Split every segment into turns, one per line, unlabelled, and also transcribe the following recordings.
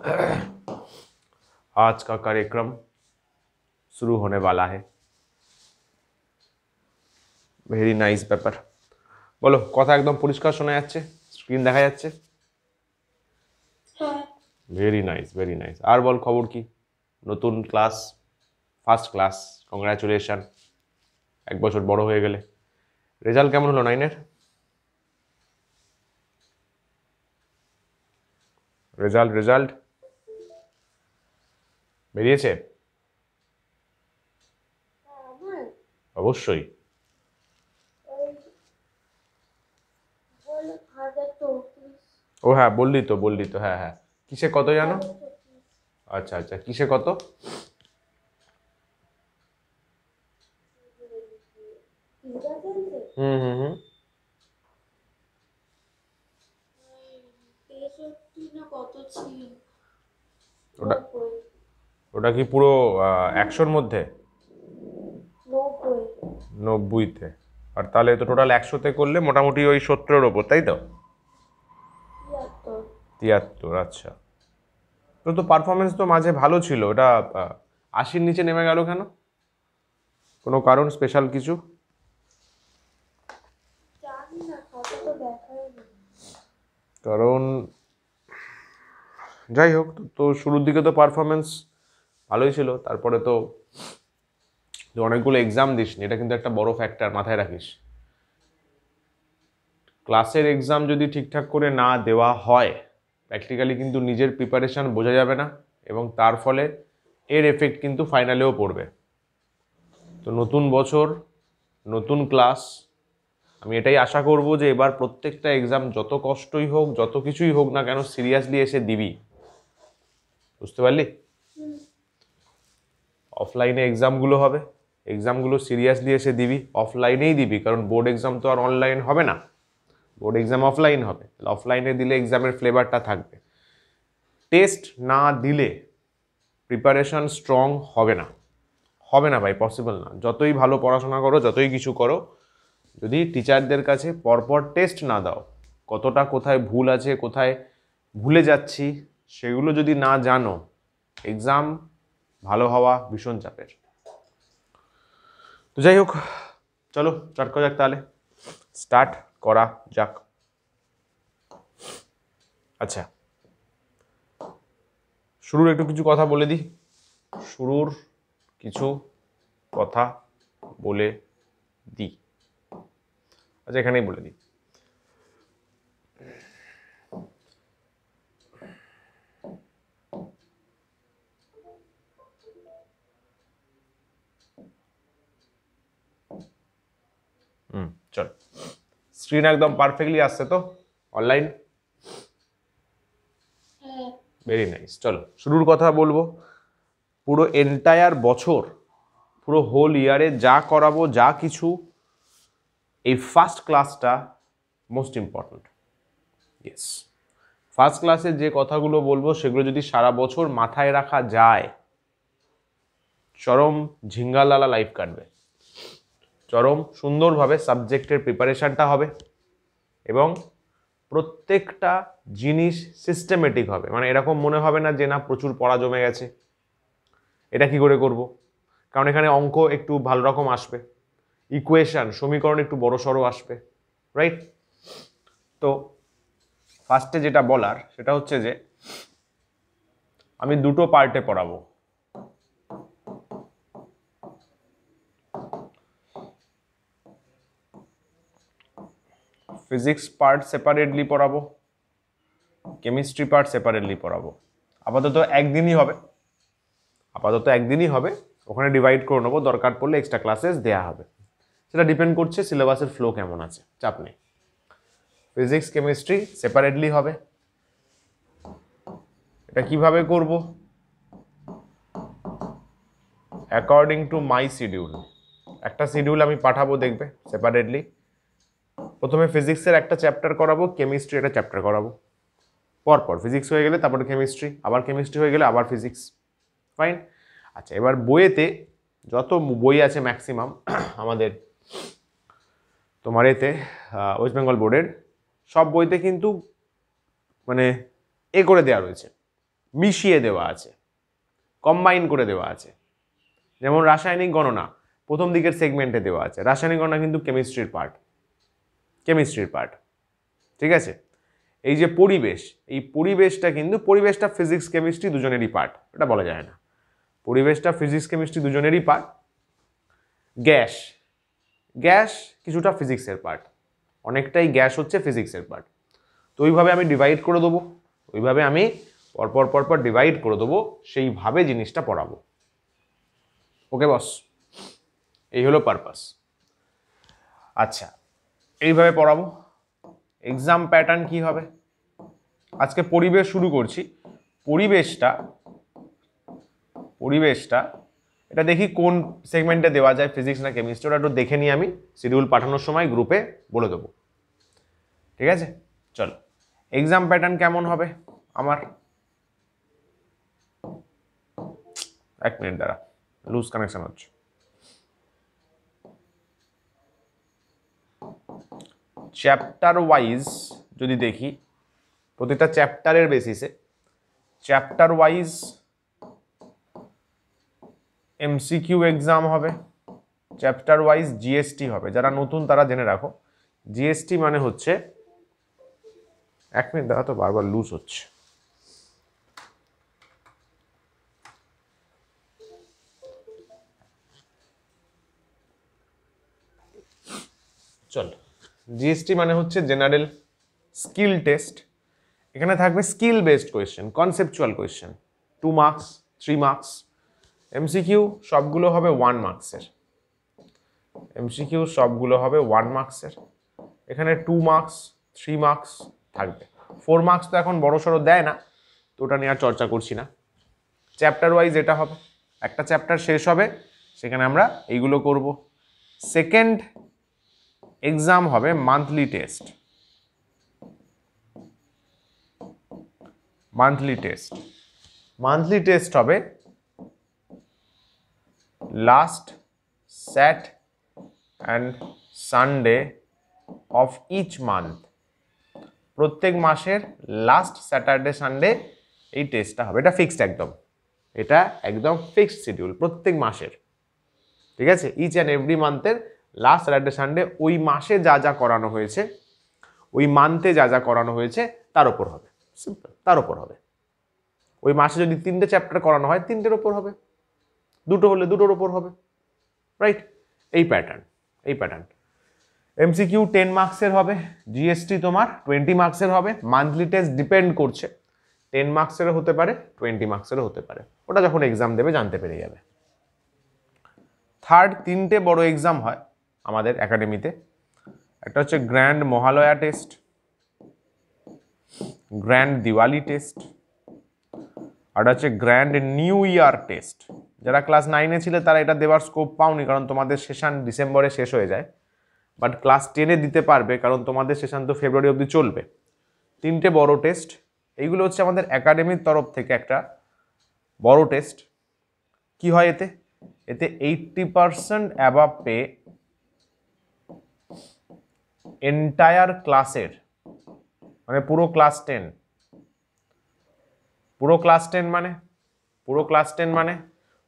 आज का कार्यक्रम शुरू होने वाला है। ভেরি নাইস ব্যাপার। বলো, কথা একদম পরিষ্কার শোনা যাচ্ছে, স্ক্রিন দেখা যাচ্ছে? Very nice, very nice. আর বল, খবর কি? নতুন ক্লাস, ফার্স্ট ক্লাস, কংগ্রাচুলেশন, 1 বছর বড় হয়ে গেলে। রেজাল্ট কেমন হলো 9-এর? রেজাল্ট বেরিয়েছে? অবশ্যই। ও হ্যাঁ, বললি তো, হ্যাঁ হ্যাঁ। কিসে কত জানো? আচ্ছা আচ্ছা, কিসে কত? হুম হুম হুম। ওটা ওটা কি পুরো 100-র মধ্যে? 90-তে। আর তাহলে তো টোটাল 100-তে করলে মোটামুটি ওই 70-এর ওপর, তাই তো? 73। আচ্ছা, তো পারফরমেন্স তো মাঝে ভালো ছিল, ওটা 80-র নিচে নেমে গেল কেন? কোনো কারণ, স্পেশাল কিছু? কারণ যাই হোক, তো শুরুর দিকে তো পারফরমেন্স ভালোই ছিল, তারপরে তো অনেকগুলো এক্সাম দিসনি, এটা কিন্তু একটা বড় ফ্যাক্টর, মাথায় রাখিস। ক্লাসের এক্সাম যদি ঠিকঠাক করে না দেওয়া হয়, প্র্যাকটিক্যালি কিন্তু নিজের প্রিপারেশান বোঝা যাবে না, এবং তার ফলে এর এফেক্ট কিন্তু ফাইনালেও পড়বে। তো নতুন বছর, নতুন ক্লাস, আমি এটাই আশা করব যে এবার প্রত্যেকটা এক্সাম যত কষ্টই হোক, যত কিছুই হোক না কেন, সিরিয়াসলি এসে দিবি। বুঝতে পারলি? অফলাইনে এক্সামগুলো হবে, এক্সামগুলো সিরিয়াসলি এসে দিবি, অফলাইনেই দিবি, কারণ বোর্ড এক্সাম তো আর অনলাইন হবে না, বোর্ড এক্সাম অফলাইন হবে। অফলাইনে দিলে এক্সামের ফ্লেভারটা থাকবে। টেস্ট না দিলে প্রিপারেশন স্ট্রং হবে না, হবে না ভাই, পসিবল না। যতই ভালো পড়াশোনা করো, যতই কিছু করো, যদি টিচারদের কাছে পরপর টেস্ট না দাও, কতটা কোথায় ভুল আছে, কোথায় ভুলে যাচ্ছি, সেগুলো যদি না জানো, এক্সাম ভালো হওয়া ভীষণ চাপের। তো যাই হোক, চলো স্টার্ট করা যাক তাহলে, স্টার্ট করা যাক। আচ্ছা, শুরুর একটু কিছু কথা বলে দিই, শুরুর কিছু কথা বলে দিই। আচ্ছা, এখানেই বলে দিই। চল, স্ক্রিন একদম পারফেক্টলি আসছে তো অনলাইন? Very nice. চলো শুরুর কথা বলবো। পুরো এন্টায়ার বছর, পুরো হোল ইয়ারে যা করাবো, যা কিছু, এই ফার্স্ট ক্লাসটা মোস্ট ইম্পর্ট্যান্ট। ইয়েস, ফার্স্ট ক্লাসে যে কথাগুলো বলবো সেগুলো যদি সারা বছর মাথায় রাখা যায়, চরম ঝিঙ্গালালা লাইফ কাটবে, চরম সুন্দরভাবে সাবজেক্টের প্রিপারেশনটা হবে, এবং প্রত্যেকটা জিনিস সিস্টেমেটিক হবে। মানে এরকম মনে হবে না যে না প্রচুর পড়া জমে গেছে, এটা কি করে করব, কারণ এখানে অঙ্ক একটু ভালো রকম আসবে, ইকুয়েশন, সমীকরণ একটু বড় সড়ো আসবে, রাইট? তো ফার্স্টে যেটা বলার সেটা হচ্ছে যে আমি দুটো পার্টে পড়াবো। ফিজিক্স পার্ট সেপারেটলি পড়াবো, কেমিস্ট্রি পার্ট সেপারেটলি পড়াবো। আপাতত একদিনই হবে, ওখানে ডিভাইড করে নেবো, দরকার পড়লে এক্সট্রা ক্লাসেস দেওয়া হবে, সেটা ডিপেন্ড করছে সিলেবাসের ফ্লো কেমন আছে, চাপ নেই। ফিজিক্স কেমিস্ট্রি সেপারেটলি হবে। এটা কিভাবে করব? According to my schedule. একটা শিডিউল আমি পাঠাবো, দেখবে সেপারেটলি। প্রথমে ফিজিক্সের একটা চ্যাপ্টার করাবো, কেমিস্ট্রি একটা চ্যাপ্টার করাবো, পরপর ফিজিক্স হয়ে গেলে তারপরে কেমিস্ট্রি, আবার কেমিস্ট্রি হয়ে গেলে আবার ফিজিক্স, ফাইন। আচ্ছা, এবার বইয়েতে যত বই আছে ম্যাক্সিমাম আমাদের তোমার এতে ওয়েস্ট বেঙ্গল বোর্ডের সব বইতে কিন্তু মানে এ করে দেওয়া রয়েছে, মিশিয়ে দেওয়া আছে, কম্বাইন করে দেওয়া আছে। যেমন রাসায়নিক গণনা প্রথম দিকের সেগমেন্টে দেওয়া আছে, রাসায়নিক গণনা কিন্তু কেমিস্ট্রির পার্ট, ঠিক আছে। এই যে পরিবেশ, এই পরিবেশটা কিন্তু পরিবেশটা ফিজিক্স কেমিস্ট্রি দুজনেরই পার্ট, এটা বলা যায় না। পরিবেশটা ফিজিক্স কেমিস্ট্রি দুজনেরই পার্ট। গ্যাস কিছুটা ফিজিক্সের পার্ট, অনেকটাই গ্যাস হচ্ছে ফিজিক্সের পার্ট। তো ওইভাবে আমি ডিভাইড করে দেবো, পরপর ডিভাইড করে দেবো, সেইভাবে জিনিসটা পড়াবো। ওকে বস, এই হলো পারপাস। আচ্ছা, এইভাবে পড়াবো। এক্সাম প্যাটার্ন কি হবে? আজকে পরিবেশ শুরু করছি। পরিবেশটা এটা দেখি কোন সেগমেন্টে দেওয়া যায়, ফিজিক্স না কেমিস্ট্রি, ওটা একটু দেখে নিয়ে আমি শিডিউল পাঠানোর সময় গ্রুপে বলে দেবো, ঠিক আছে। চলো, এক্সাম প্যাটার্ন কেমন হবে আমার, এক মিনিট দাঁড়া, লুজ কানেকশন হচ্ছে। চ্যাপ্টার ওয়াইজ যদি দেখি, প্রতিটা চ্যাপ্টারের বেসিসে চ্যাপ্টার ওয়াইজ এমসিকিউ এক্সাম হবে, চ্যাপ্টার ওয়াইজ জিএসটি হবে। যারা নতুন তারা জেনে রাখো, জিএসটি মানে হচ্ছে, এক মিনিট দাঁড়া তো, বারবার লুজ হচ্ছে। চল, জিএসটি মানে হচ্ছে জেনারেল স্কিল টেস্ট। এখানে থাকবে skill based question, conceptual question, 2 marks 3 marks. MCQ সবগুলো হবে 1 মার্কসের, এখানে 2 মার্কস 3 মার্কস থাকবে। 4 মার্কস তো এখন বড়সড় দেয় না, তো ওটা নিয়ে আর চর্চা করছি না। চ্যাপ্টার ওয়াইজ এটা হবে, একটা চ্যাপ্টার শেষ হবে, সেখানে আমরা এইগুলো করব। সেকেন্ড এক্সাম হবে মান্থলি টেস্ট, মান্থলি টেস্ট হবে last Sat and Sunday of each month. প্রত্যেক মাসের লাস্ট স্যাটারডে সানডে এই টেস্টটা হবে। এটা ফিক্সড, এটা একদম ফিক্সড শিডিউল প্রত্যেক মাসের, ঠিক আছে। ইচ অ্যান্ড এভরি মান্থের লাস্ট স্যাটারডে সানডে ওই মাসে যা যা করানো হয়েছে, ওই মান্থে যা যা করানো হয়েছে তার উপর হবে, সিম্পল, তার উপর হবে। ওই মাসে যদি 3টে চ্যাপ্টার করানো হয় 3টের ওপর হবে, 2টো হলে 2টোর ওপর হবে, রাইট। এই প্যাটার্ন। এমসিকিউ 10 মার্কসের হবে, জিএসটি তোমার 20 মার্কসের হবে। মান্থলি টেস্ট ডিপেন্ড করছে, 10 মার্কসেরও হতে পারে, 20 মার্কসেরও হতে পারে, ওটা যখন এক্সাম দেবে জানতে পেরে যাবে। থার্ড 3টে বড় এক্সাম হয় আমাদের একাডেমিতে। একটা হচ্ছে grand Mahalaya test, grand Diwali test, আর হচ্ছে গ্র্যান্ড নিউ ইয়ার টেস্ট। যারা ক্লাস 9-এ ছিলে তারা এটা দেওয়ার স্কোপ পাওনি, কারণ তোমাদের সেশন ডিসেম্বরে শেষ হয়ে যায়। বাট ক্লাস 10-এ দিতে পারবে, কারণ তোমাদের সেশন তো ফেব্রুয়ারি অবধি চলবে। 3টে বড় টেস্ট, এইগুলো হচ্ছে আমাদের একাডেমির তরফ থেকে একটা বড় টেস্ট। কি হয় এতে? 80% অ্যাবাভ পে এন্টায়ার ক্লাসের, মানে পুরো ক্লাস 10 মানে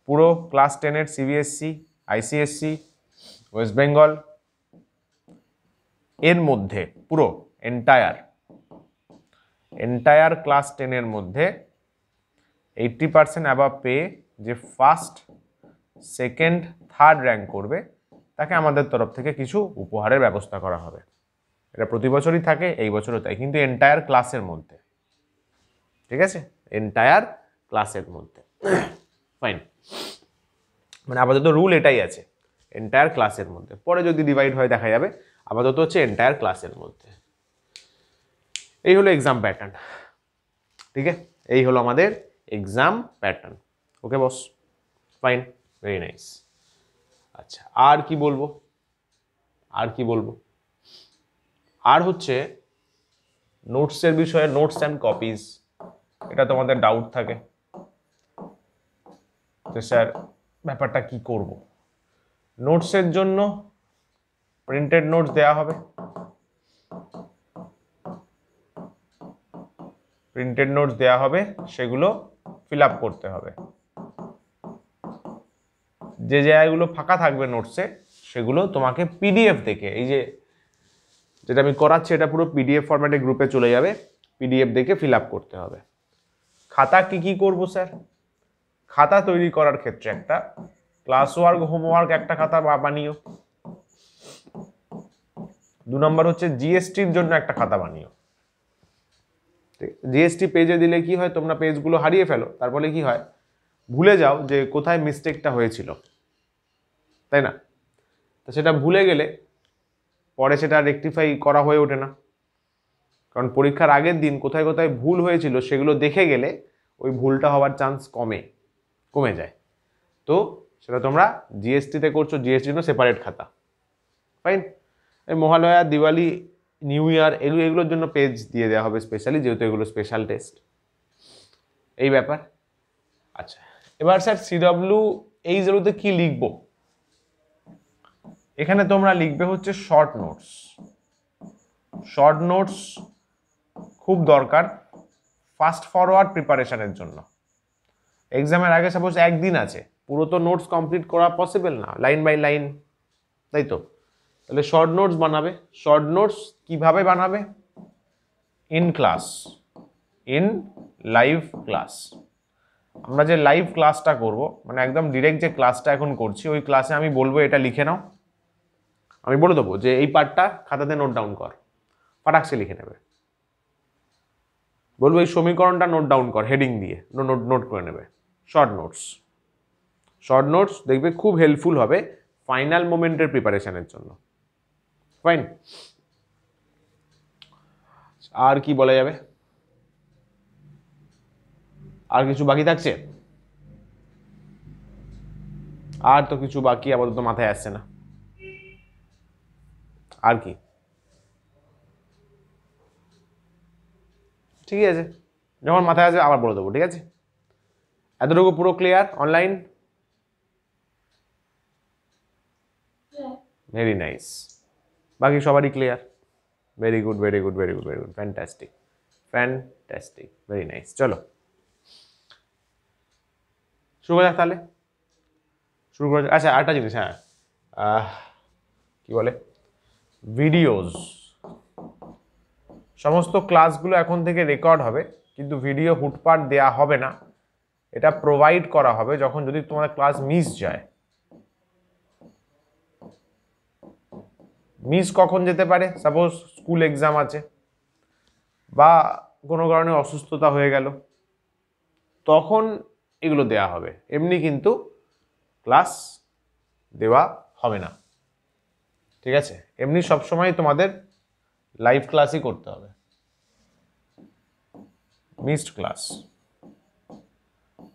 পুরো ক্লাস 10-এর সিবিএসসি, আইসিএসসি, ওয়েস্ট বেঙ্গল, এর মধ্যে পুরো এন্টায়ার ক্লাস 10-এর মধ্যে 80% অ্যাবাভ পে যে ফার্স্ট, সেকেন্ড, থার্ড র্যাঙ্ক করবে, তাকে আমাদের তরফ থেকে কিছু উপহারের ব্যবস্থা করা হবে। এটা প্রতি বছরই থাকে, এই বছরও তাই, কিন্তু এন্টায়ার ক্লাসের মধ্যে, ঠিক আছে, এন্টায়ার ক্লাসের মধ্যে। ফাইন, মানে আপাতত রুল এটাই আছে, এন্টায়ার ক্লাসের মধ্যে। পরে যদি ডিভাইড হয় দেখা যাবে, আপাতত হচ্ছে এন্টায়ার ক্লাসের মধ্যে। এই হলো এক্সাম প্যাটার্ন, ঠিক আছে, এই হলো আমাদের এক্সাম প্যাটার্ন। ওকে বস, ফাইন, ভেরি নাইস। আচ্ছা, আর কি বলবো, আর হচ্ছে নোটসের বিষয়ে, নোটস অ্যান্ড কপিজ, এটা তোমাদের ডাউট থাকে যে স্যার ব্যাপারটা কি করব। নোটসের জন্য প্রিন্টেড নোটস দেওয়া হবে, প্রিন্টেড নোটস দেওয়া হবে, সেগুলো ফিল আপ করতে হবে। যে জায়গাগুলো ফাঁকা থাকবে নোটসে সেগুলো তোমাকে পিডিএফ দেখে, এই যে যেটা আমি করাচ্ছি এটা পুরো পিডিএফ ফরম্যাটে গ্রুপে চলে যাবে, পিডিএফ দেখে ফিল আপ করতে হবে। খাতা কি করবো স্যার? খাতা তৈরি করার ক্ষেত্রে একটা ক্লাস ওয়ার্ক, হোমওয়ার্ক একটা খাতা বানিও। 2 নম্বর হচ্ছে জিএসটির জন্য একটা খাতা বানিও। জিএসটি পেজে দিলে কি হয়, তোমরা পেজগুলো হারিয়ে ফেলো, তারপরে কি হয়, ভুলে যাও যে কোথায় মিস্টেকটা হয়েছিল, তাই না? তো সেটা ভুলে গেলে পরে সেটা রেকটিফাই করা হয়ে ওঠে না, কারণ পরীক্ষার আগের দিন কোথায় কোথায় ভুল হয়েছিল সেগুলো দেখে গেলে ওই ভুলটা হওয়ার চান্স কমে যায়। তো সেটা তোমরা জিএসটিতে করছো, জিএসটির জন্য সেপারেট খাতা, ফাইন। এই মহালয়া, দিওয়ালি, নিউ ইয়ার এগুলোর জন্য পেজ দিয়ে দেওয়া হবে স্পেশালি, যেহেতু এগুলো স্পেশাল টেস্ট, এই ব্যাপার। আচ্ছা, এবার স্যার সিডব্লিউ এইচডব্লিউতে কি লিখবো? এখানে তোমরা লিখবে হচ্ছে শর্ট নোটস। শর্ট নোটস খুব দরকার ফাস্ট ফরওয়ার্ড প্রিপারেশনের জন্য। এক্সামের আগে সাপোজ একদিন আছে, পুরো তো নোটস কমপ্লিট করা পসিবল না, লাইন বাই লাইন, তাই তো? তাহলে শর্ট নোটস বানাবে। শর্ট নোটস কিভাবে বানাবে? In class, in live class. আমরা যে লাইভ ক্লাসটা করব, মানে একদম ডিরেক্ট যে ক্লাসটা এখন করছি, ওই ক্লাসে আমি বলবো এটা লিখে নাও, আমি বলে দেবো যে এই পার্টটা খাতাতে নোট ডাউন কর, ফাটাকসে লিখে নেবে। বলবো এই সমীকরণটা নোট ডাউন কর, হেডিং দিয়ে নোট করে নেবে। শর্ট নোটস, শর্ট নোটস দেখবে খুব হেল্পফুল হবে ফাইনাল মোমেন্টের প্রিপারেশনের জন্য, ফাইন। আর কি বলা যাবে? আর কিছু বাকি থাকছে? আর তো কিছু বাকি আপাতত মাথায় আসছে না। আর কি? ঠিক আছে, যখন মাথায় আসবে আবার বলে দেবো, ঠিক আছে? এতটুকু পুরো ক্লিয়ার অনলাইন? ভেরি নাইস, বাকি সবারই clear? Very good, very good, very good, very good, fantastic, fantastic, very nice. চলো শুরু করা যাক তাহলে, শুরু করা যাক। আচ্ছা, আরেকটা জিনিস, হ্যাঁ, কি বলে, ভিডিওস। সমস্ত ক্লাসগুলো এখন থেকে রেকর্ড হবে, কিন্তু ভিডিও হুটপাট দেয়া হবে না, এটা প্রোভাইড করা হবে যখন যদি তোমার ক্লাস মিস যায়। মিস কখন যেতে পারে? সাপোজ স্কুল এক্সাম আছে বা কোনো কারণে অসুস্থতা হয়ে গেল, তখন এগুলো দেয়া হবে, এমনি কিন্তু ক্লাস দেওয়া হবে না, ঠিক আছে? এমনি সবসময় তোমাদের লাইভ ক্লাসই করতে হবে। মিসড ক্লাস,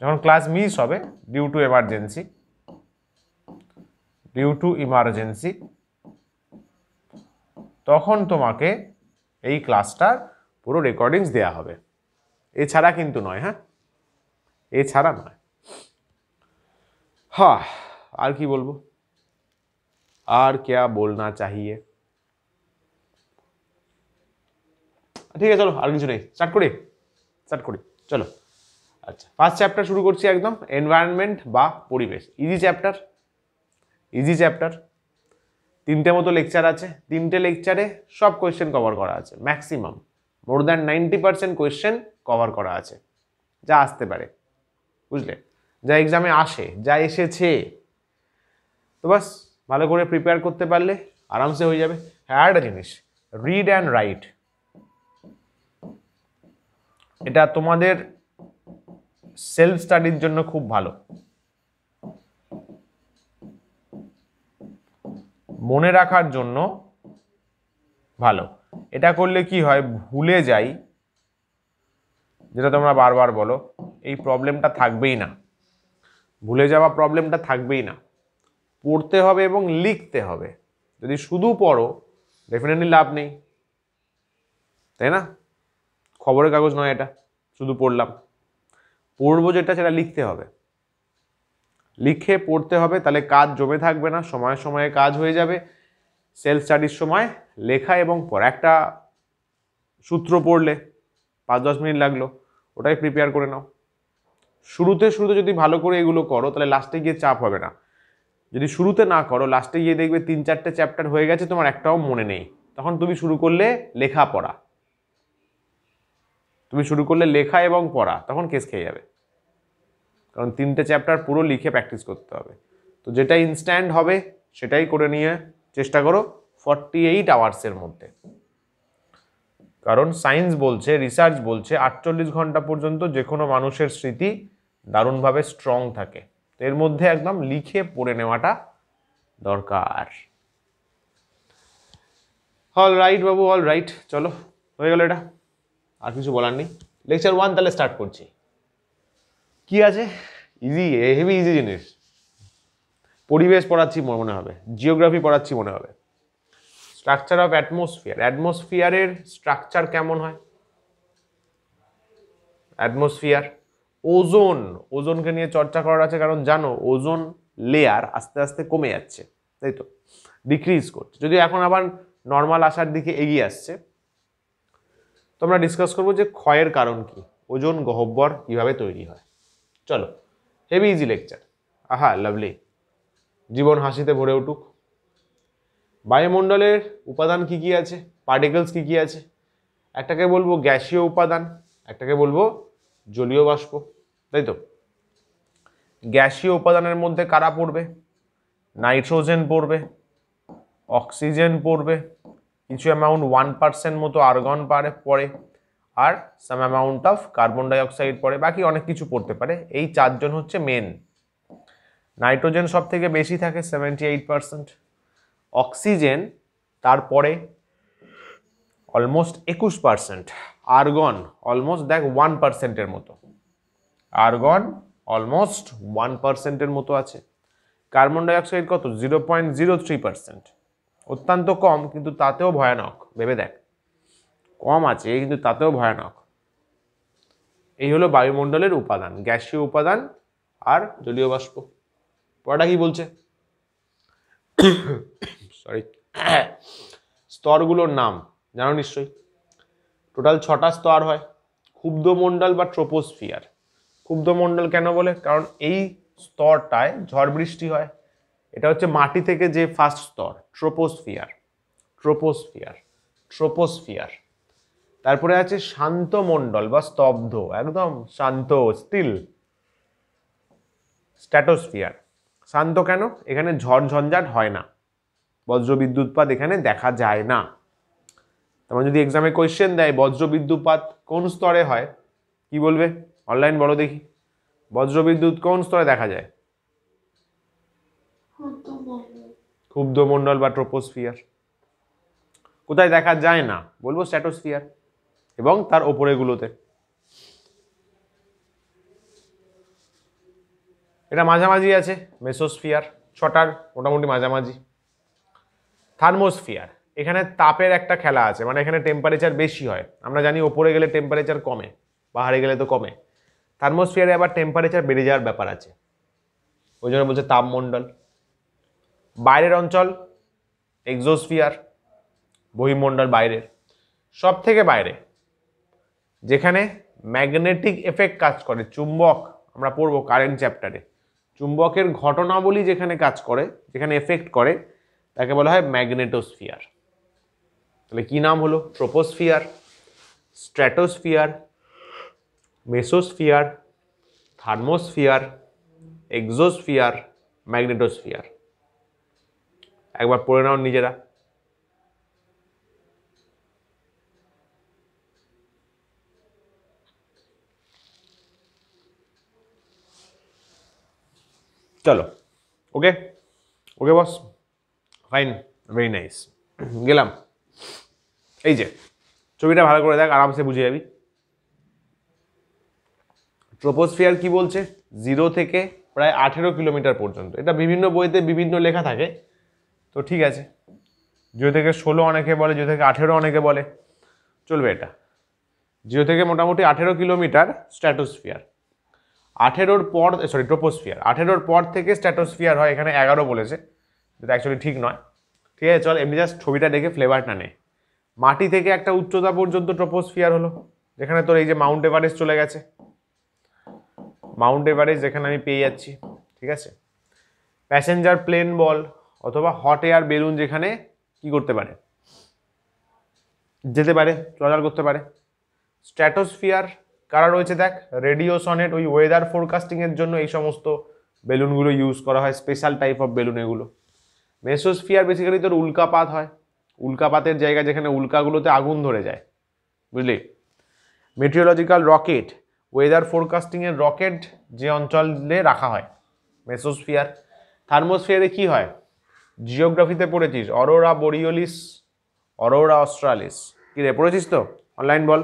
যখন ক্লাস মিস হবে ডিউ টু ইমার্জেন্সি, তখন তোমাকে এই ক্লাসটার পুরো রেকর্ডিংস দেয়া হবে, এছাড়া কিন্তু নয়। হ্যাঁ, এছাড়া নয়। হ্যাঁ, আর কি বলবো, আর क्या बोलना चाहिए? ঠিক আছে, চলো আর কিছু নেই, স্টার্ট করি চলো। আচ্ছা, ফার্স্ট চ্যাপ্টার শুরু করছি একদম, এনভায়রনমেন্ট বা পরিবেশ। ইজি চ্যাপ্টার, 3টে মতো লেকচার আছে, 3টে লেকচারে সব কোয়েশ্চেন কভার করা আছে, maximum more than 90% question cover করা আছে, যা আসতে পারে, বুঝলে, যা এক্সামে আসে, যা এসেছে। তো বাস ভালো করে প্রিপেয়ার করতে পারলে আরামসে হয়ে যাবে। হ্যাঁ, একটা জিনিস, রিড অ্যান্ড রাইট, এটা তোমাদের সেলফ স্টাডির জন্য খুব ভালো, মনে রাখার জন্য ভালো। এটা করলে কি হয়, ভুলে যাই, যেটা তোমরা বারবার বলো, এই প্রবলেমটা থাকবেই না, ভুলে যাওয়া প্রবলেমটা থাকবেই না। পড়তে হবে এবং লিখতে হবে। যদি শুধু পড়ো ডেফিনেটলি লাভ নেই, তাই না? খবরের কাগজ নয় এটা, শুধু পড়লাম। পড়বো যেটা, সেটা লিখতে হবে, লিখে পড়তে হবে, তাহলে কাজ জমে থাকবে না, সময়ে সময়ে কাজ হয়ে যাবে। সেলফ স্টাডির সময় লেখা এবং পড়া, একটা সূত্র পড়লে 5-10 মিনিট লাগলো, ওটাই প্রিপেয়ার করে নাও। শুরুতে যদি ভালো করে এগুলো করো তাহলে লাস্টে গিয়ে চাপ হবে না। যদি শুরুতে না করো, লাস্টে গিয়ে দেখবে 3-4টে চ্যাপ্টার হয়ে গেছে, তোমার একটাও মনে নেই। তখন তুমি শুরু করলে লেখা এবং পড়া, তখন কেস খেয়ে যাবে। কারণ 3টে চ্যাপ্টার পুরো লিখে প্র্যাকটিস করতে হবে। তো যেটা ইনস্ট্যান্ট হবে সেটাই করে নিয়ে চেষ্টা করো 48 আওয়ার্সের মধ্যে। কারণ সায়েন্স বলছে, রিসার্চ বলছে 48 ঘন্টা পর্যন্ত যে কোনো মানুষের স্মৃতি দারুণভাবে স্ট্রং থাকে। এর মধ্যে একদম লিখে পড়ে নেওয়াটা দরকার। অল রাইট বাবু, অল রাইট, চলো হয়ে গেল এটা, আর কিছু বলার নেই। লেকচার 1 তাহলে স্টার্ট করছি। কি আছে? ইজি, হেভি ইজি জিনিস। পরিবেশ পড়াচ্ছি মনে হবে, জিওগ্রাফি পড়াচ্ছি মনে হবে। স্ট্রাকচার অফ অ্যাটমসফিয়ার, অ্যাটমসফিয়ারের স্ট্রাকচার কেমন হয়? অ্যাটমসফিয়ার, ওজনকে নিয়ে চর্চা করার আছে, কারণ জানো ওজোন লেয়ার আস্তে আস্তে কমে যাচ্ছে, তাই তো, ডিক্রিজ করছে, যদিও এখন আবার নর্মাল আসার দিকে এগিয়ে আসছে। তো আমরা ডিসকাস করবো যে ক্ষয়ের কারণ কি, ওজোন গহ্বর কিভাবে তৈরি হয়। চলো, হেভি ইজি লেকচার। আহা লাভলি, জীবন হাসিতে ভরে উঠুক। বায়ুমণ্ডলের উপাদান কি কি আছে, পার্টিকেলস কি কি আছে? একটাকে বলবো গ্যাসীয় উপাদান, একটাকে বলবো জলীয় বাষ্প, তাই তো। গ্যাসীয় উপাদানের মধ্যে কারা পড়বে? নাইট্রোজেন পড়বে, অক্সিজেন পড়বে, কিছু অ্যামাউন্ট 1% মতো আর্গন পড়ে, আর some amount of carbon dioxide পড়ে, বাকি অনেক কিছু পড়তে পারে। এই 4জন হচ্ছে মেন। নাইট্রোজেন সব থেকে বেশি থাকে 78%, অক্সিজেন তারপরে অলমোস্ট 21%, আর্গন অলমোস্ট দেখ 1%-এর মতো, আর্গন অলমোস্ট 1%-এর মতো আছে। কার্বন ডাইঅক্সাইড কত? 0.03%, অত্যন্ত কম, কিন্তু তাতেও ভয়ানক। ভেবে দেখ, কম আছে কিন্তু তাতেও ভয়ানক। এই হলো বায়ুমণ্ডলের উপাদান, গ্যাসীয় উপাদান আর জলীয় বাষ্প। পড়াটা কি বলছে? সরি, স্তরগুলোর নাম জানো নিশ্চয়ই। টোটাল 6টা স্তর হয়। ক্ষুব্ধমণ্ডল বা ট্রোপোস্ফিয়ার। ক্ষুব্ধমণ্ডল কেন বলে? কারণ এই স্তরটায় ঝড় বৃষ্টি হয়। এটা হচ্ছে মাটি থেকে যে ফার্স্ট স্তর, ট্রোপোস্ফিয়ার। Troposphere, troposphere. তারপরে আছে শান্ত মণ্ডল বা স্তব্ধ, একদম শান্ত, স্টিল, স্ট্র্যাটোস্ফিয়ার। শান্ত কেন? এখানে ঝড় ঝঞ্ঝাট হয় না, বজ্র বিদ্যুৎপাত এখানে দেখা যায় না। তোমার যদি এক্সামে কোয়েশ্চেন দেয় বজ্র বিদ্যুৎপাত কোন স্তরে হয়, কি বলবে? অনলাইন বলো দেখি, বজ্র বিদ্যুৎ কোন স্তরে দেখা যায়? ক্ষুব্ধমণ্ডল বা ট্রোপোস্ফিয়ার। কোথায় দেখা যায় না? বলবো স্ট্র্যাটোস্ফিয়ার এবং তার ওপরেগুলোতে। এটা মাঝামাঝি আছে, মেসোস্ফিয়ার। 6টার মোটামুটি মাঝামাঝি। থার্মোস্ফিয়ার, এখানে তাপের একটা খেলা আছে, মানে এখানে টেম্পারেচার বেশি হয়। আমরা জানি ওপরে গেলে টেম্পারেচার কমে, পাহাড়ে গেলে তো কমে। থার্মোস্ফিয়ারে আবার টেম্পারেচার বেড়ে যাওয়ার ব্যাপার আছে, ওই জন্য বলছে তাপমণ্ডল। বাইরের অঞ্চল এক্সোস্ফিয়ার, বহিমণ্ডল বাইরের। সব থেকে বাইরে যেখানে ম্যাগনেটিক এফেক্ট কাজ করে, চুম্বক, আমরা পড়বো কারেন্ট চ্যাপ্টারে, চুম্বকের ঘটনাবলী যেখানে কাজ করে, যেখানে এফেক্ট করে, তাকে বলা হয় ম্যাগনেটোস্ফিয়ার। তাহলে কি নাম হলো? Troposphere, stratosphere, mesosphere, thermosphere, exosphere, magnetosphere. একবার পড়ে নাও নিজেরা। চলো, ওকে ওকে বস, ফাইন, ভেরি নাইস। গেলাম। এই যে ছবিটা ভালো করে দেখ, আরামসে বুঝে যাবি। ট্রোপোস্ফিয়ার কি বলছে? 0 থেকে প্রায় 18 কিলোমিটার পর্যন্ত। এটা বিভিন্ন বইতে বিভিন্ন লেখা থাকে, তো ঠিক আছে। 0 থেকে 16 অনেকে বলে, 0 থেকে 18 অনেকে বলে, চলবে এটা। 0 থেকে মোটামুটি 18 কিলোমিটার স্ট্র্যাটোস্ফিয়ার। 18-র পর, সরি ট্রোপোস্ফিয়ার, 18-র পর থেকে স্ট্র্যাটোস্ফিয়ার হয়। এখানে 11 বলেছে, যেটা অ্যাকচুয়ালি ঠিক নয়। ঠিক আছে, চল এমনি জাস্ট ছবিটা দেখে ফ্লেভারটা নে। মাটি থেকে একটা উচ্চতা পর্যন্ত ট্রোপোস্ফিয়ার হলো, যেখানে তোর এই যে মাউন্ট এভারেস্ট চলে গেছে, মাউন্ট এভারেস্ট যেখানে আমি পেয়ে যাচ্ছি, ঠিক আছে। প্যাসেঞ্জার প্লেন বল অথবা হট এয়ার বেলুন যেখানে কি করতে পারে, যেতে পারে, চলাচল করতে পারে। স্ট্র্যাটোস্ফিয়ার কারা রয়েছে দেখ, রেডিও সনেট, ওই ওয়েদার ফোরকাস্টিং এর জন্য এই সমস্ত বেলুনগুলো ইউজ করা হয়, স্পেশাল টাইপ অফ বেলুন এগুলো। মেসোস্ফিয়ার বেসিক্যালি তোর উল্কাপাত হয়, উল্কাপাতের জায়গা যেখানে উল্কাগুলোতে আগুন ধরে যায়, বুঝলি। মেটিওরোলজিক্যাল রকেট, ওয়েদার ফোরকাস্টিং এর রকেট যে অঞ্চলে রাখা হয়, মেসোস্ফিয়ার। থার্মোস্ফিয়ারে কি হয়, জিওগ্রাফিতে পড়েছিস, অরোরা বোরিওলিস, অরোরা অস্ট্রালিস, কি রে পড়েছিস তো, অনলাইন বল।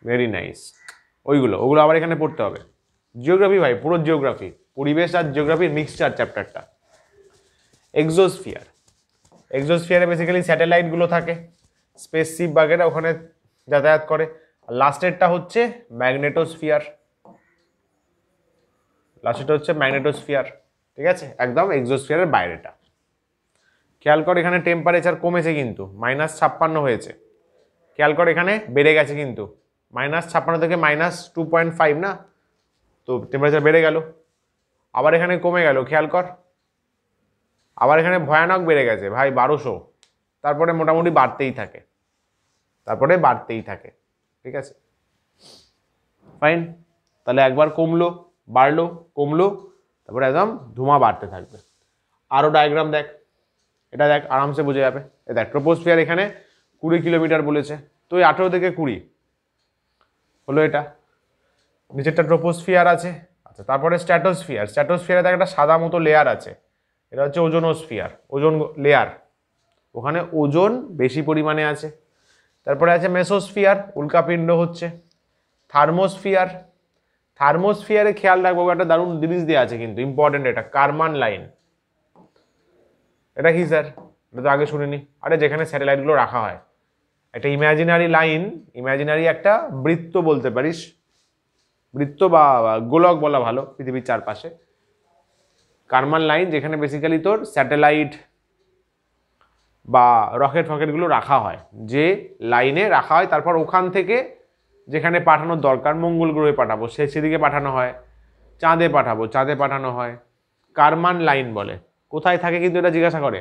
ভেরি নাইস, ওগুলো আবার এখানে পড়তে হবে। জিওগ্রাফি ভাই, পুরো জিওগ্রাফি, পরিবেশ আর জিওগ্রাফির মিক্সচার চ্যাপ্টারটা। এক্সোস্ফিয়ার, এক্সোস্ফিয়ারে বেসিক্যালি স্যাটেলাইটগুলো থাকে, স্পেসশিপ বাগেরা ওখানে যাতায়াত করে। আর লাস্টেরটা হচ্ছে ম্যাগনেটোস্ফিয়ার, লাস্টেরটা হচ্ছে ম্যাগনেটোস্ফিয়ার, ঠিক আছে, একদম এক্সোস্ফিয়ারের বাইরেটা। খেয়াল কর এখানে টেম্পারেচার কমেছে কিন্তু, -56 হয়েছে। খেয়াল কর এখানে বেড়ে গেছে কিন্তু, -56 থেকে -2.5 না, তো টেম্পারেচার বেড়ে গেল। আবার এখানে কমে গেল, খেয়াল কর। আবার এখানে ভয়ানক বেড়ে গেছে ভাই, 1200। তারপরে মোটামুটি বাড়তেই থাকে, তারপরে বাড়তেই থাকে, ঠিক আছে, ফাইন। তাহলে একবার কমলো, বাড়লো, কমলো, তারপরে একদম ধোঁয়া বাড়তে থাকবে। আরও ডায়াগ্রাম দেখ, এটা দেখ, আরামসে বোঝা যাবে। এ দেখ, ট্রোপোস্ফিয়ার এখানে 20 কিলোমিটার বলেছে, তো এই 18 থেকে 20 হলো এটা। নিচেরটা ট্রোপোস্ফিয়ার আছে। আচ্ছা, তারপরে স্ট্র্যাটোস্ফিয়ার, স্ট্র্যাটোস্ফিয়ারে দেখ একটা সাদা মতো লেয়ার আছে, এটা হচ্ছে ওজোনোস্ফিয়ার, ওজোন লেয়ার, ওখানে ওজোন বেশি পরিমাণে আছে। তারপরে আছে মেসোস্ফিয়ার, উল্কাপিণ্ড হচ্ছে। থার্মোস্ফিয়ার, থার্মোস্ফিয়ারে খেয়াল রাখবো একটা দারুণ জিনিস দেওয়া আছে কিন্তু, ইম্পর্টেন্ট, এটা কারমান লাইন। এটা কি স্যার, এটা তো আগে শুনিনি। আরে যেখানে স্যাটেলাইটগুলো রাখা হয়, একটা ইমাজিনারি লাইন, ইমাজিনারি একটা বৃত্ত বলতে পারিস, বৃত্ত বা গোলক বলা ভালো, পৃথিবীর চারপাশে কারমান লাইন, যেখানে বেসিক্যালি তোর স্যাটেলাইট বা রকেট ফকেটগুলো রাখা হয়, যে লাইনে রাখা হয়, তারপর ওখান থেকে যেখানে পাঠানোর দরকার, মঙ্গল গ্রহে পাঠাবো সেদিকে পাঠানো হয়, চাঁদে পাঠাবো চাঁদে পাঠানো হয়, কারমান লাইন বলে। কোথায় থাকে কিন্তু এটা জিজ্ঞাসা করে,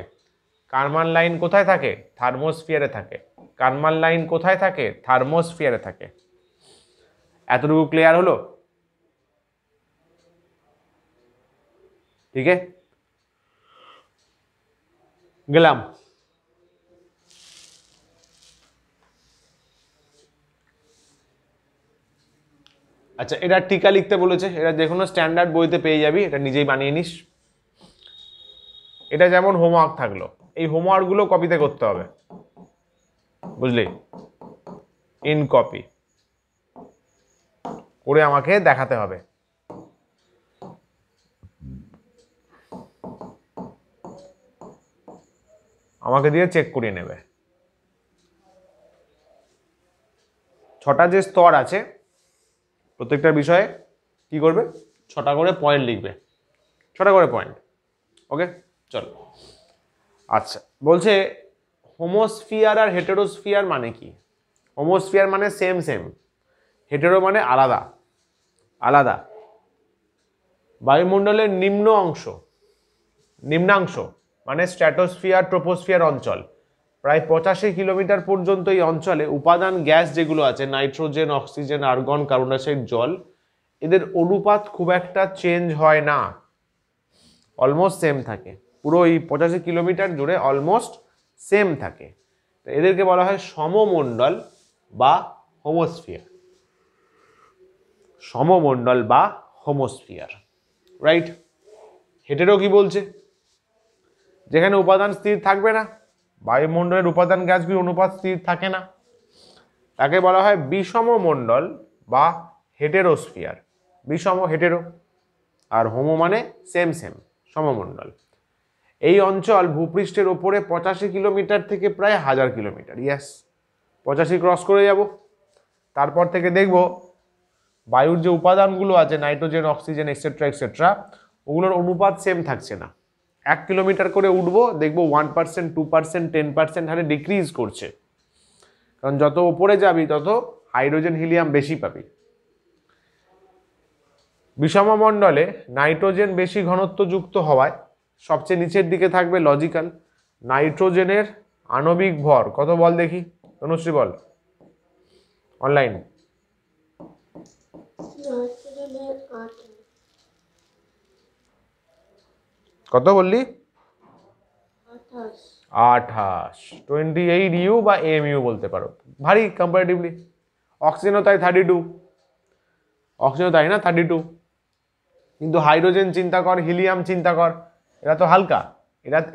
কারমান লাইন কোথায় থাকে, থার্মোস্ফিয়ারে থাকে। কারমান লাইন কোথায় থাকে, থার্মোস্ফিয়ারে থাকে। এতটুকু ক্লিয়ার হলো, ঠিক আছে, গেলাম। আচ্ছা, এটা টিকা লিখতে বলেছে, এটা যে কোনো স্ট্যান্ডার্ড বইতে পেয়ে যাবি, এটা নিজেই বানিয়ে নিস। এটা যেমন হোমওয়ার্ক থাকলো, এই হোমওয়ার্কগুলো কপিতে করতে হবে, বুঝলি, ইন কপি করে আমাকে দেখাতে হবে। আমাকে দিয়ে চেক করিয়ে নেবে। 6টা যে স্তর আছে, প্রত্যেকটা বিষয়ে কি করবে, 6টা করে পয়েন্ট লিখবে, 6টা করে পয়েন্ট, ওকে, চল। আচ্ছা, বলছে হোমোস্ফিয়ার আর হেটেরোস্ফিয়ার মানে কি। হোমোস্ফিয়ার মানে সেম সেম, হেটেরো মানে আলাদা আলাদা। বায়ুমণ্ডলের নিম্নাংশ মানে স্ট্র্যাটোস্ফিয়ার, ট্রোপোস্ফিয়ার অঞ্চল, প্রায় 85 কিলোমিটার পর্যন্ত এই অঞ্চলে উপাদান গ্যাস যেগুলো আছে, nitrogen, oxygen, argon, carbon dioxide, জল, এদের অনুপাত খুব একটা চেঞ্জ হয় না, অলমোস্ট সেম থাকে, পুরো এই 85 কিলোমিটার জুড়ে অলমোস্ট সেম থাকে। তো এদেরকে বলা হয় সমমণ্ডল বা হোমোস্ফিয়ার, সমমণ্ডল বা হোমোস্ফিয়ার, রাইট। হেটেরো কি বলছে, যেখানে উপাদান স্থির থাকবে না, বায়ুমণ্ডলের উপাদান গ্যাসগুলির অনুপাত স্থির থাকে না, তাকে বলা হয় বিষমমণ্ডল বা হেটেরোস্ফিয়ার। বিষম হেটেরো, আর হোমো মানে সেম সেম, সমমণ্ডল। এই অঞ্চল ভূপৃষ্ঠের ওপরে 85 কিলোমিটার থেকে প্রায় 1000 কিলোমিটার, ইয়াস 85 ক্রস করে যাব। তারপর থেকে দেখব বায়ুর যে উপাদানগুলো আছে, নাইট্রোজেন, অক্সিজেন, এক্সেট্রা এক্সেট্রা, ওগুলোর অনুপাত সেম থাকছে না। 1 কিলোমিটার করে উঠবো, দেখবো 1%, 2%, 10% হারে ডিক্রিজ করছে, কারণ যত উপরে যাবি তত হাইড্রোজেন হিলিয়াম বেশি পাবি। বিষম মণ্ডলে নাইট্রোজেন বেশি ঘনত্বযুক্ত হওয়ায় সবচেয়ে নিচের দিকে থাকবে লজিক্যাল। নাইট্রোজেনের আণবিক ভর কত বল দেখি, তনুশ্রী বল, অনলাইন। কত বললি? 28, 28 ইউ বা এমইউ বলতে পারো, ভারী কম্পারেটিভলি। অক্সিজেনও তাই 32, অক্সিজেনও তাই না 32, কিন্তু হাইড্রোজেন চিন্তা কর, হিলিয়াম চিন্তা কর, এরা তো হালকা,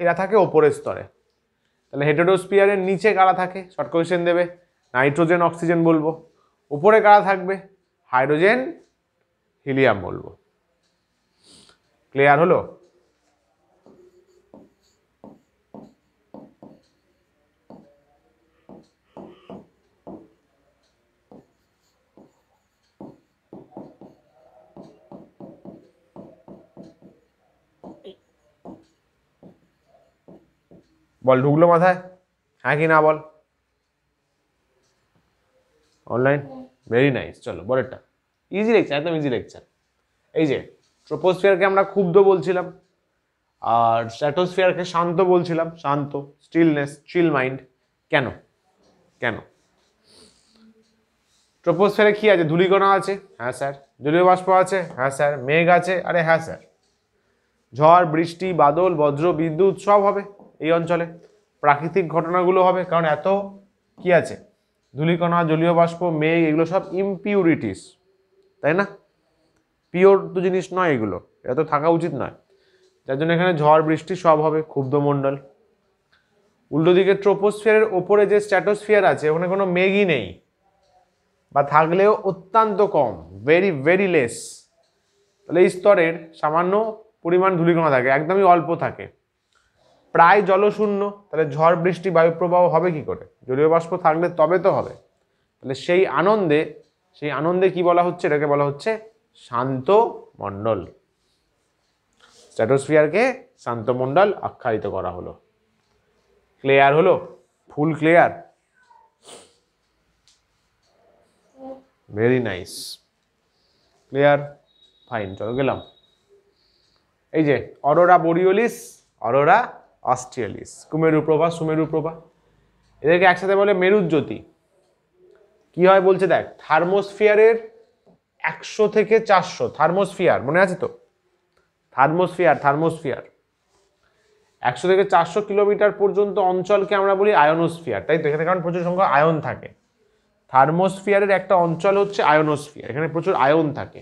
এরা থাকে ওপরের স্তরে। তাহলে হেটেরোস্ফিয়ারের নিচে কারা থাকে, শর্ট কোয়েশ্চেন দেবে, নাইট্রোজেন অক্সিজেন বলবো। উপরে কারা থাকবে, হাইড্রোজেন হিলিয়াম বলবো। ক্লিয়ার হলো? বল, ঢুকলো মাথায়? হ্যাঁ কি না বল। Online, very nice. চলো পরেরটা, ইজি লেকচার, একদম ইজি লেকচার। এই যে ট্রোপোস্ফিয়ারকে আমরা ক্ষুব্ধ বলছিলাম, আর স্ট্র্যাটোস্ফিয়ারকে শান্ত বলছিলাম, শান্ত, স্টিলনেস, চিল মাইন্ড। কেন কেন? ট্রোপোস্ফিয়ারে কি আছে? ধূলিকণা আছে, হ্যাঁ স্যার। জলীয় বাষ্প আছে, হ্যাঁ স্যার। মেঘ আছে, আরে হ্যাঁ স্যার। ঝড়, বৃষ্টি, বাদল, বজ্র, বিদ্যুৎ সব হবে এই অঞ্চলে। প্রাকৃতিক ঘটনাগুলো হবে, কারণ এত কি আছে, ধূলিকণা, জলীয় বাষ্প, মেঘ, এগুলো সব ইমপিউরিটিস, তাই না? পিওর তো জিনিস নয় এগুলো, এটা তো থাকা উচিত নয়। যার জন্য এখানে ঝড় বৃষ্টি সব হবে, ক্ষুব্ধমণ্ডল। উল্টো দিকে ট্রোপোস্ফিয়ারের ওপরে যে স্ট্র্যাটোস্ফিয়ার আছে, ওখানে কোনো মেঘই নেই, বা থাকলেও অত্যন্ত কম, ভেরি ভেরি লেস। তাহলে এই স্তরের সামান্য পরিমাণ ধূলিকণা থাকে, একদমই অল্প থাকে, প্রায় জলশূন্য। তাহলে ঝড় বৃষ্টি বায়ুপ্রবাহ হবে কি করে? জলীয় বাষ্প থাকলে তবে তো হবে। তাহলে সেই আনন্দে কি বলা হচ্ছে? এটাকে বলা হচ্ছে শান্ত মণ্ডল। স্ট্র্যাটোস্ফিয়ারকে শান্ত মণ্ডল আখ্যায়িত করা হলো। ক্লিয়ার হলো? ফুল clear? Very nice, clear, fine. চলো গেলাম। এই যে অরোরা বোরিওলিস, অরোরা অস্ট্রিয়ালিস, কুমেরু প্রভা, সুমেরু প্রভা, এদেরকে একসাথে বলে মেরুজ্যোতি। কি হয় বলছে দেখ, থার্মোস্ফিয়ারের 100 থেকে 400, থার্মোস্ফিয়ার মনে আছে তো? থার্মোস্ফিয়ার 100 থেকে 400 কিলোমিটার পর্যন্ত অঞ্চলকে আমরা বলি আয়োনোস্ফিয়ার, তাই তো? এখানে কারণ প্রচুর সংখ্যক আয়ন থাকে। থার্মোস্ফিয়ারের একটা অঞ্চল হচ্ছে আয়োনোস্ফিয়ার, এখানে প্রচুর আয়ন থাকে।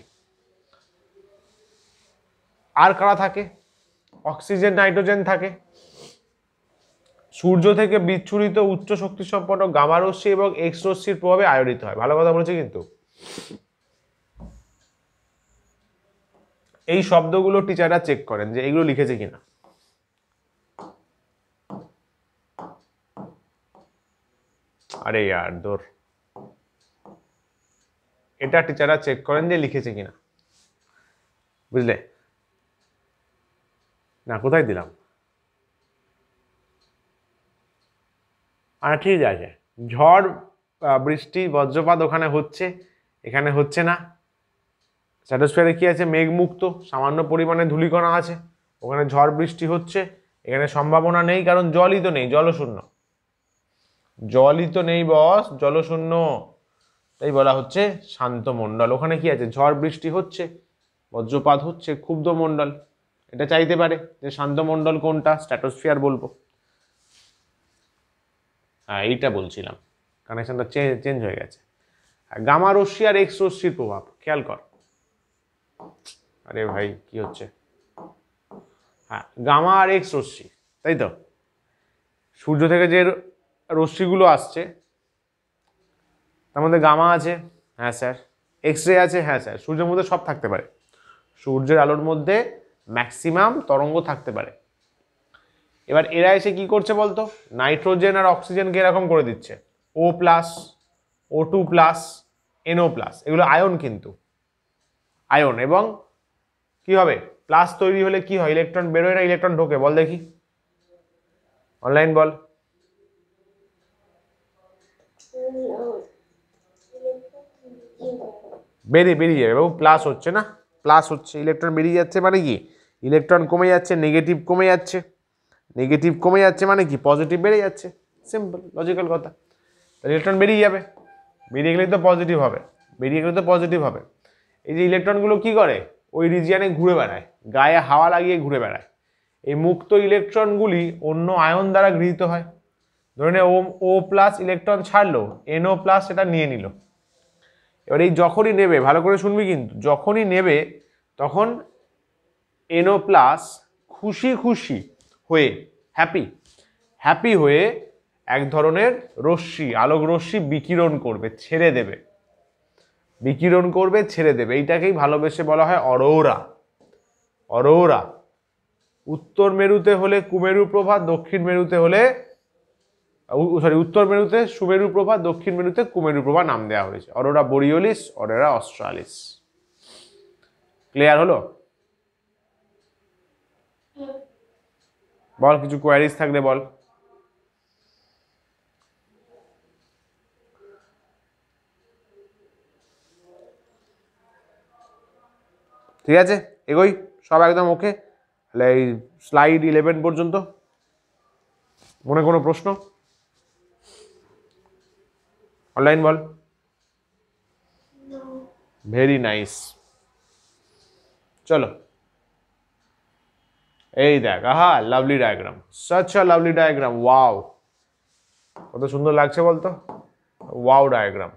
আর কারা থাকে? অক্সিজেন, নাইট্রোজেন থাকে। সূর্য থেকে বিচ্ছুরিত উচ্চ শক্তি সম্পন্ন গামা রশ্মি এবং এক্স রশ্মির প্রভাবে আয়নিত হয়। ভালো কথা বলেছে কিন্তু। এই শব্দগুলো টিচাররা চেক করেন যে এগুলো লিখেছে কিনা। আরে ইয়ার দূর, এটা টিচাররা চেক করেন যে লিখেছে কিনা, বুঝলে না? কোথায় দিলাম? ঠিক আছে, ঝড় বৃষ্টি বজ্রপাত ওখানে হচ্ছে, এখানে হচ্ছে না। স্ট্র্যাটোস্ফিয়ারে কি আছে? মেঘমুক্ত, সামান্য পরিমাণে ধূলিকণা আছে, ওখানে ঝড় বৃষ্টি হচ্ছে। এখানে সম্ভাবনা নেই, কারণ জলই তো নেই, জলশূন্য। জলই তো নেই বস, জলশূন্য। তাই বলা হচ্ছে শান্ত মণ্ডল। ওখানে কি আছে? ঝড় বৃষ্টি হচ্ছে, বজ্রপাত হচ্ছে, ক্ষুব্ধ মণ্ডল। এটা চাইতে পারে যে শান্ত মণ্ডল কোনটা, স্ট্র্যাটোস্ফিয়ার বলবো। হ্যাঁ এইটা বলছিলাম, কানেকশনটা চেঞ্জ হয়ে গেছে। গামা রশ্মি আর এক্স রশ্মির প্রভাব খেয়াল কর। আরে ভাই কি হচ্ছে? হ্যাঁ, গামা আর এক্স রশ্মি, তাই তো? সূর্য থেকে যে রশ্মিগুলো আসছে তার মধ্যে গামা আছে, হ্যাঁ স্যার। এক্স রে আছে, হ্যাঁ স্যার। সূর্যের মধ্যে সব থাকতে পারে, সূর্যের আলোর মধ্যে ম্যাক্সিমাম তরঙ্গ থাকতে পারে। এবার এরা এসে কি করছে বলতো? নাইট্রোজেন আর অক্সিজেনকে এরকম করে দিচ্ছে, O+, O2+, NO+, এগুলো আয়ন, কিন্তু আয়ন। এবং কি হবে? প্লাস তৈরি হলে কি হয়? ইলেকট্রন বেরোয় না ইলেকট্রন ঢোকে? বল দেখি, অনলাইন বল। বেরিয়ে যাবে বাবু, প্লাস হচ্ছে না, প্লাস হচ্ছে, ইলেকট্রন বেরিয়ে যাচ্ছে মানে কি, ইলেকট্রন কমে যাচ্ছে, নেগেটিভ কমে যাচ্ছে, নেগেটিভ কমে যাচ্ছে মানে কি, পজিটিভ বেড়ে যাচ্ছে, সিম্পল লজিক্যাল কথা। ইলেকট্রন বেরিয়ে যাবে, বেরিয়ে গেলেই তো পজিটিভ হবে, বেরিয়ে গেলে তো পজিটিভ হবে। এই যে ইলেকট্রনগুলো কি করে, ওই রিজিয়ানে ঘুরে বেড়ায়, গায়ে হাওয়া লাগিয়ে ঘুরে বেড়ায়। এই মুক্ত ইলেকট্রনগুলি অন্য আয়ন দ্বারা গৃহীত হয়। ধরে ও প্লাস ইলেকট্রন ছাড়লো, NO প্লাস সেটা নিয়ে নিল। এবার এই যখনই নেবে, ভালো করে শুনবি কিন্তু, যখনই নেবে তখন NO প্লাস খুশি খুশি হয়ে, হ্যাপি হয়ে এক ধরনের রশ্মি, আলোক রশ্মি বিকিরণ করবে, ছেড়ে দেবে, বিকিরণ করবে ছেড়ে দেবে। এইটাকেই ভালোবেসে বলা হয় অরোরা। অরোরা উত্তর মেরুতে হলে কুমেরু প্রভা, দক্ষিণ মেরুতে হলে উত্তর মেরুতে সুমেরু প্রভা, দক্ষিণ মেরুতে কুমেরু প্রভা নাম দেওয়া হয়েছে। অরোরা বোরিওলিস, অরোরা অস্ট্রালিস। ক্লিয়ার হলো? বল, কিছু কোয়ারিজ থাকলে বল। ঠিক আছে, এগোই, সব একদম ওকে। তাহলে এই স্লাইড 11 পর্যন্ত মনে কোনো প্রশ্ন? অনলাইন বল। ভেরি নাইস, চলো এই দেখ, আহা lovely diagram, such a lovely diagram, wow কত সুন্দর লাগছে বলতো, ওয়াও ডায়াগ্রাম।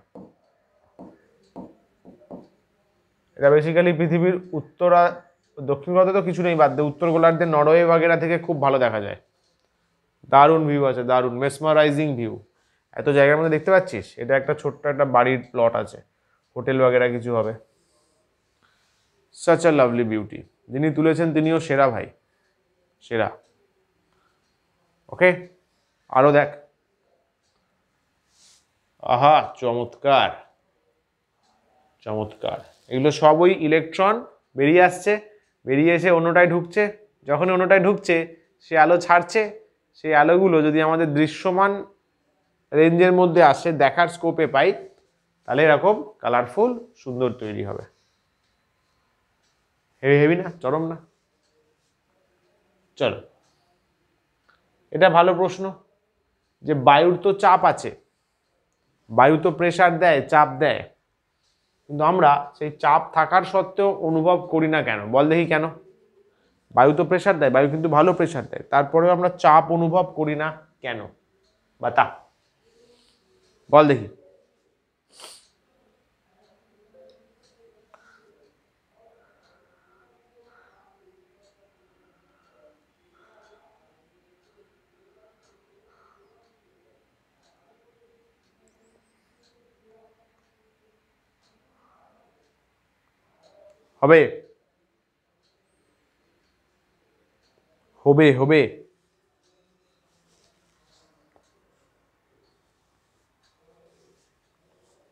এটা বেসিক্যালি পৃথিবীর উত্তরা দক্ষিণ গোলার্ধে তো কিছু নেই, বাদ দিয়ে উত্তর গোলার্ধে নরওয়ে বাগেরা থেকে খুব ভালো দেখা যায়। দারুণ ভিউ আছে, দারুণ মেসমারাইজিং ভিউ। এত জায়গার মধ্যে দেখতে পাচ্ছিস, এটা একটা ছোট্ট একটা বাড়ির প্লট আছে, হোটেল বাগেরা কিছু হবে। সাচ আ লাভলি বিউটি, যিনি তুলেছেন তিনিও সেরা ভাই, সেরা। ওকে, আরো দেখ, আহা চমৎকার চমৎকার। এগুলো সবই ইলেকট্রন বেরিয়ে আসছে, বেরিয়ে এসে অন্যটায় ঢুকছে, যখন অন্যটায় ঢুকছে সে আলো ছাড়ছে, সেই আলোগুলো যদি আমাদের দৃশ্যমান রেঞ্জের মধ্যে আসে, দেখার স্কোপে পাই, তাহলে এরকম কালারফুল সুন্দর তৈরি হবে। হেভি হেভি না, চরম না? চলো, এটা ভালো প্রশ্ন, যে বায়ুর তো চাপ আছে, বায়ু তো প্রেসার দেয়, চাপ দেয়, কিন্তু আমরা সেই চাপ থাকার সত্ত্বেও অনুভব করি না কেন? বল দেখি কেন? বায়ু তো প্রেসার দেয়, বায়ু কিন্তু ভালো প্রেসার দেয়, তারপরেও আমরা চাপ অনুভব করি না কেন? বাতা, বল দেখি। হবে হবে হবে।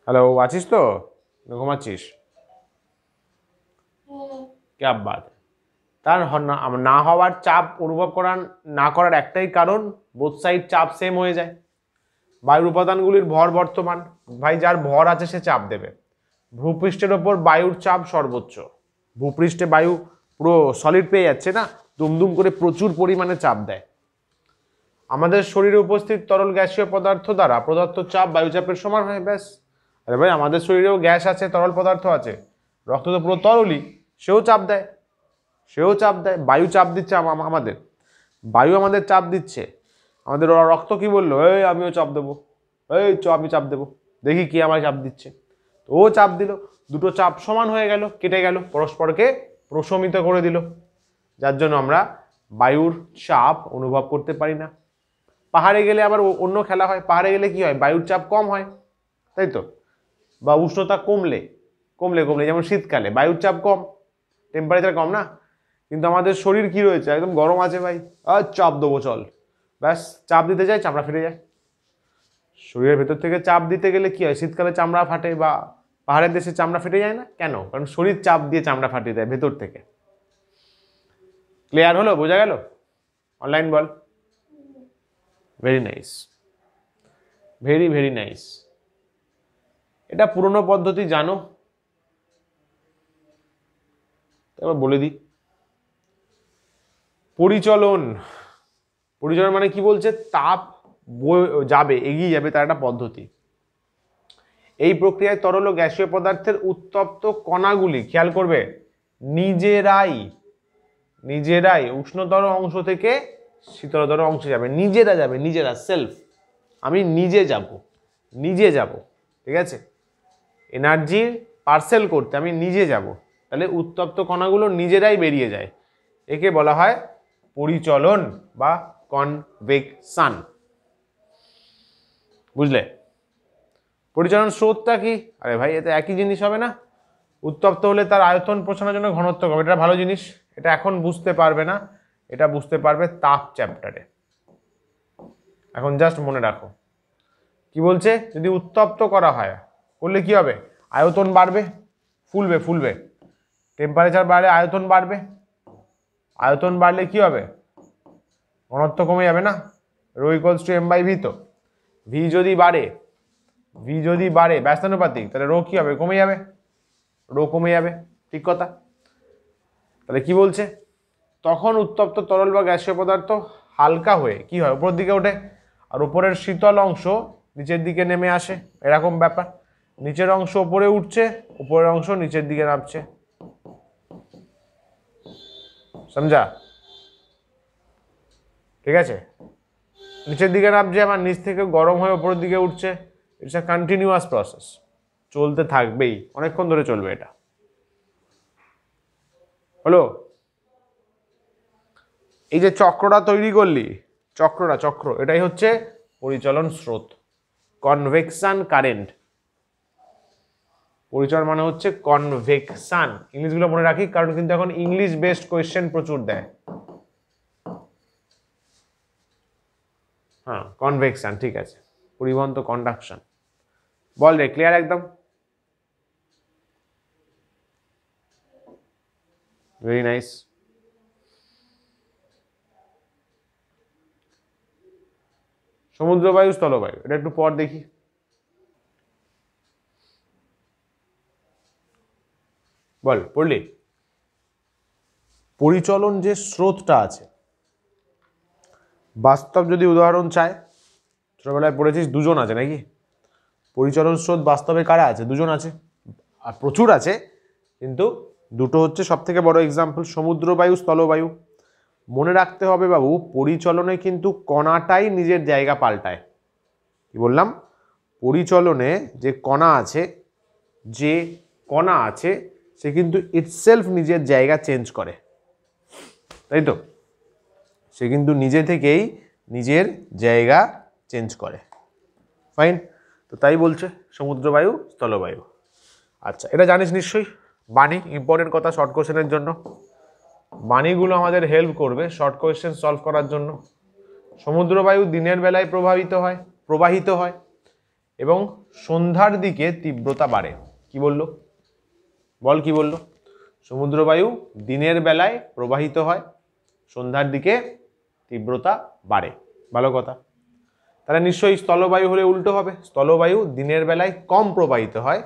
হ্যালো, আছিস তো? ঘুমাচ্ছিস? ক্যা বাত। তার না হওয়ার চাপ অনুভব করার না করার একটাই কারণ, বোথ সাইড চাপ সেম হয়ে যায়। বায়ুর উপাদানগুলির ভর বর্তমান, ভাই যার ভর আছে সে চাপ দেবে। ভূপৃষ্ঠের ওপর বায়ুর চাপ সর্বোচ্চ, ভূপৃষ্ঠে বায়ু পুরো সলিড পেয়ে যাচ্ছে না, দুমদুম করে প্রচুর পরিমাণে চাপ দেয়। আমাদের শরীরে উপস্থিত তরল গ্যাসীয় পদার্থ দ্বারা প্রদত্ত চাপ বায়ুচাপের সমান হয়, ব্যাস। আরে ভাই, আমাদের শরীরেও গ্যাস আছে, তরল পদার্থ আছে, রক্ত তো পুরো তরলই, সেও চাপ দেয়, সেও চাপ দেয়। বায়ু চাপ দিচ্ছে আমাদের, বায়ু আমাদের চাপ দিচ্ছে। আমাদের রক্ত কি বললো, এই আমিও চাপ দেবো, এই আমি চাপ দেবো, দেখি কি আমায় চাপ দিচ্ছে। তো ও চাপ দিল, দুটো চাপ সমান হয়ে গেল, কেটে গেল, পরস্পরকে প্রশমিত করে দিল, যার জন্য আমরা বায়ুর চাপ অনুভব করতে পারি না। পাহাড়ে গেলে আবার অন্য খেলা হয়, পাহাড়ে গেলে কি হয়, বায়ুর চাপ কম হয়, তাই তো? বা উষ্ণতা কমলে কমলে কমলে যেমন শীতকালে বায়ুর চাপ কম, টেম্পারেচার কম না, কিন্তু আমাদের শরীর কি রয়েছে, একদম গরম আছে ভাই, আর চাপ দেবো চল, ব্যাস চাপ দিতে যায়, চামড়া ফেটে যায়। শরীরের ভেতর থেকে চাপ দিতে গেলে কি হয়, শীতকালে চামড়া ফাটে, বা পাহাড়ের দেশে চামড়া ফেটে যায় না কেন? কারণ শরীর চাপ দিয়ে চামড়া ফাটিয়ে দেয় ভেতর থেকে। ক্লিয়ার হলো, বোঝা গেল? অনলাইন বল। Very nice, very very nice. এটা পুরনো পদ্ধতি জানো, এবার বলে দিই। পরিচলন, পরিচলন মানে কি বলছে, তাপ যাবে, এগিয়ে যাবে, তার একটা পদ্ধতি। এই প্রক্রিয়ায় তরল ও গ্যাসীয় পদার্থের উত্তপ্ত কণাগুলি, খেয়াল করবে, নিজেরাই নিজেরাই উষ্ণতর অংশ থেকে শীতলতর অংশে যাবে, নিজেরা যাবে, নিজেরা, সেলফ, আমি নিজে যাব, নিজে যাব, ঠিক আছে, এনার্জি পার্সেল করতে আমি নিজে যাব, তাহলে উত্তপ্ত কণাগুলো নিজেরাই বেরিয়ে যায়, একে বলা হয় পরিচলন বা কনভেকশন। বুঝলে? পরিচলন স্রোতটা কি? আরে ভাই, এতে একই জিনিস হবে না? উত্তপ্ত হলে তার আয়তন প্রসারণের জন্য ঘনত্ব কম, এটা ভালো জিনিস, এটা এখন বুঝতে পারবে না, এটা বুঝতে পারবে তাপ চ্যাপ্টারে। এখন জাস্ট মনে রাখো কি বলছে, যদি উত্তপ্ত করা হয়, করলে কি হবে, আয়তন বাড়বে, ফুলবে ফুলবে, টেম্পারেচার বাড়লে আয়তন বাড়বে, আয়তন বাড়লে কি হবে, ঘনত্ব কমে যাবে না, rho equals to M by V. তো ভি যদি বাড়ে, ভি যদি বাড়ে ব্যস্তানুপাতিক, তাহলে রো কি হবে, কমে যাবে, রো কমে যাবে, ঠিক কথা। তাহলে কি বলছে, তখন উত্তপ্ত তরল বা গ্যাসীয় পদার্থ হালকা হয়ে কি হয়, উপরের দিকে ওঠে, আর উপরের শীতল অংশ নিচের দিকে নেমে আসে, এরকম ব্যাপার। নিচের অংশ উপরে উঠছে, উপরের অংশ নিচের দিকে নামছে, সমঝা? ঠিক আছে, নিচের দিকে নামছে, আমার নিচ থেকে গরম হয়ে উপরের দিকে উঠছে, ইটস আ কন্টিনিউয়াস প্রসেস, চলতে থাকবেই, অনেকক্ষণ ধরে চলবে এটা। হলো? এই যে চক্রটা তৈরি করলি, চক্র, এটাই হচ্ছে পরিচলন স্রোত, কনভেকশন কারেন্ট। পরিচলন মানে হচ্ছে কনভেকশন, ইংলিশগুলো মনে রাখি, কারণ কিন্তু এখন ইংলিশ বেসড কোয়েশ্চেন প্রচুর দেয়। হ্যাঁ, কনভেকশন, ঠিক আছে, পরিবহন তো কন্ডাকশন। বল রে, ক্লিয়ার একদম? Very nice. সমুদ্রবায়ু, স্থলবায়ু, এটা একটু পর দেখি। বল, পড়লি? পরিচলন যে স্রোতটা আছে, বাস্তব যদি উদাহরণ চায়, ছোটবেলায় পড়েছিস, দুজন আছে নাকি? পরিচলন স্রোত বাস্তবে কারা আছে? দুজন আছে, আর প্রচুর আছে, কিন্তু দুটো হচ্ছে সব থেকে বড় এক্সাম্পল, সমুদ্রবায়ু, স্থলবায়ু। মনে রাখতে হবে বাবু, পরিচলনে কিন্তু কণাটাই নিজের জায়গা পাল্টায়। কি বললাম? পরিচলনে যে কণা আছে, যে কণা আছে, সে কিন্তু ইটসেলফ নিজের জায়গা চেঞ্জ করে, তাই তো? সে কিন্তু নিজে থেকেই নিজের জায়গা চেঞ্জ করে। ফাইন, তো তাই বলছে সমুদ্রবায়ু, স্থলবায়ু। আচ্ছা, এটা জানিস নিশ্চয়ই, বাণী, ইম্পর্টেন্ট কথা শর্ট কোয়েশ্চেনের জন্য। বাণীগুলো আমাদের হেল্প করবে শর্ট কোয়েশ্চেন সলভ করার জন্য। সমুদ্রবায়ু দিনের বেলায় প্রবাহিত হয় এবং সন্ধ্যার দিকে তীব্রতা বাড়ে। কি বললো? বল, কি বললো? সমুদ্রবায়ু দিনের বেলায় প্রবাহিত হয়, সন্ধ্যার দিকে তীব্রতা বাড়ে, ভালো কথা। তাহলে নিশ্চয়ই স্থলবায়ু হলে উল্টো হবে, স্থলবায়ু দিনের বেলায় কম প্রবাহিত হয়,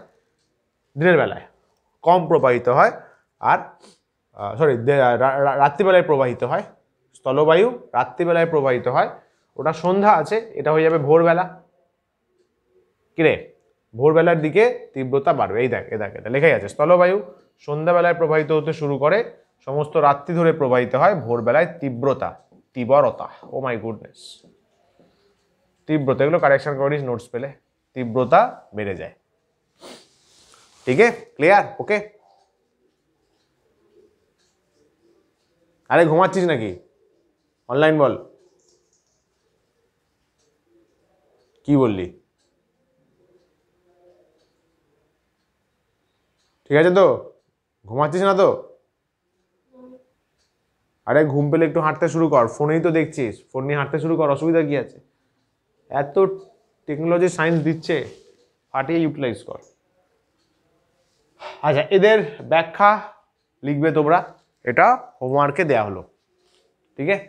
দিনের বেলায় কম প্রবাহিত হয়, আর রাত্রিবেলায় প্রবাহিত হয়। স্থলবায়ু রাত্রিবেলায় প্রবাহিত হয়, ওটা সন্ধ্যা আছে, এটা হয়ে যাবে ভোরবেলা। কিরে, ভোরবেলার দিকে তীব্রতা বাড়বে, এই দেখ, এটা লেখাই আছে, স্থলবায়ু সন্ধ্যাবেলায় প্রবাহিত হতে শুরু করে, সমস্ত রাত্রি ধরে প্রবাহিত হয়, ভোরবেলায় তীব্রতা, ও মাই গুডনেস, তীব্রতা, এগুলো কারেকশন করিস নোটস পেলে, তীব্রতা বেড়ে যায়। ঠিক আছে, ক্লিয়ার? ওকে। আরে ঘুমাচ্ছিস নাকি? অনলাইন বল, কি বললি? ঠিক আছে তো, ঘুমাচ্ছিস না তো? আরে ঘুম পেলে একটু হাঁটতে শুরু কর, ফোনেই তো দেখছিস, ফোন নিয়ে হাঁটতে শুরু কর, অসুবিধা কি আছে? এত টেকনোলজি সায়েন্স দিচ্ছে, ফাটিয়ে ইউটিলাইজ কর। আচ্ছা, এদের ব্যাখ্যা লিখবে তোমরা, এটা হোমওয়ার্কে দেয়া হলো, ঠিক আছে?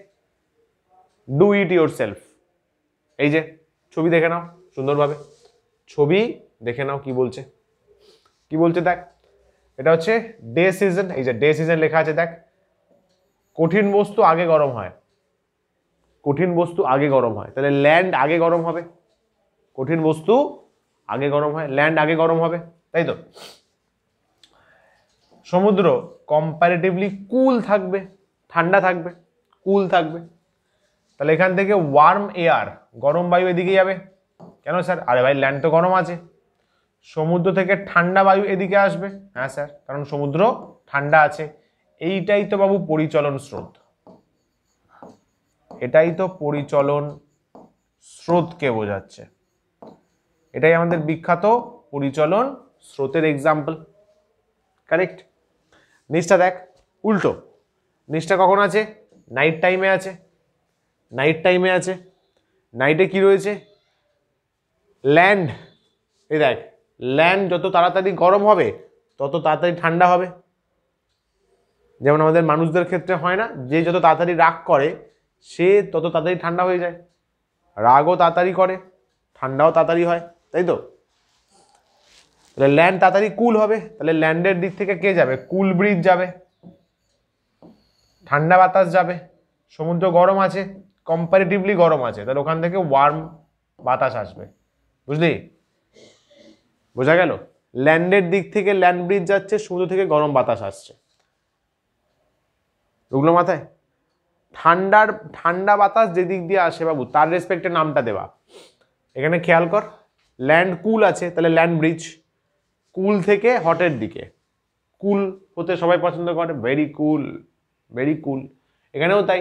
Do it your self. এই যে ছবি দেখে নাও সুন্দরভাবে, ছবি দেখে নাও কি বলছে। কি বলছে দেখ, এটা হচ্ছে ডে সিজন, এই যে ডে সিজন লেখা আছে দেখ, কঠিন বস্তু আগে গরম হয়, কঠিন বস্তু আগে গরম হয়, তাহলে ল্যান্ড আগে গরম হবে, কঠিন বস্তু আগে গরম হয়, ল্যান্ড আগে গরম হবে, তাই তো। সমুদ্র কম্পারেটিভলি কুল থাকবে, ঠান্ডা থাকবে, কুল থাকবে, তাহলে এখান থেকে ওয়ার্ম এয়ার, গরম বায়ু এদিকে যাবে। কেন স্যার? আরে ভাই ল্যান্ড তো গরম আছে, সমুদ্র থেকে ঠান্ডা বায়ু এদিকে আসবে। হ্যাঁ স্যার, কারণ সমুদ্র ঠান্ডা আছে। এইটাই তো বাবু পরিচলন স্রোত, এটাই তো পরিচলন স্রোতকে বোঝাচ্ছে, এটাই আমাদের বিখ্যাত পরিচলন স্রোতের এক্সাম্পল। কারেক্ট। নিচটা দেখ উল্টো, নিচটা কখন আছে? নাইট টাইমে আছে, নাইট টাইমে আছে। নাইটে কি রয়েছে? ল্যান্ড। এই দেখ, ল্যান্ড যত তাড়াতাড়ি গরম হবে তত তাড়াতাড়ি ঠান্ডা হবে। যেমন আমাদের মানুষদের ক্ষেত্রে হয় না, যে যত তাড়াতাড়ি রাগ করে সে তত তাড়াতাড়ি ঠান্ডা হয়ে যায়, রাগও তাড়াতাড়ি করে, ঠান্ডাও তাড়াতাড়ি হয়, তাই তো। তাহলে ল্যান্ড তাড়াতাড়ি কুল হবে, তাহলে ল্যান্ডের দিক থেকে কে যাবে? কুল ব্রিজ যাবে, ঠান্ডা বাতাস যাবে। সমুদ্র গরম আছে, কম্পারেটিভলি গরম আছে, তাহলে ওখান থেকে ওয়ার্ম বাতাস আসবে, বুঝলি? বোঝা গেল? ল্যান্ডের দিক থেকে ল্যান্ড ব্রিজ যাচ্ছে, সমুদ্র থেকে গরম বাতাস আসছে, ওগুলো মাথায়। ঠান্ডা বাতাস যেদিক দিয়ে আসে বাবু তার রেসপেক্টে নামটা দেওয়া। এখানে খেয়াল কর, ল্যান্ড কুল আছে, তাহলে ল্যান্ড ব্রিজ। কুল থেকে হটের দিকে, কুল হতে সবাই পছন্দ করে, ভেরি কুল, ভেরি কুল। এখানেও তাই,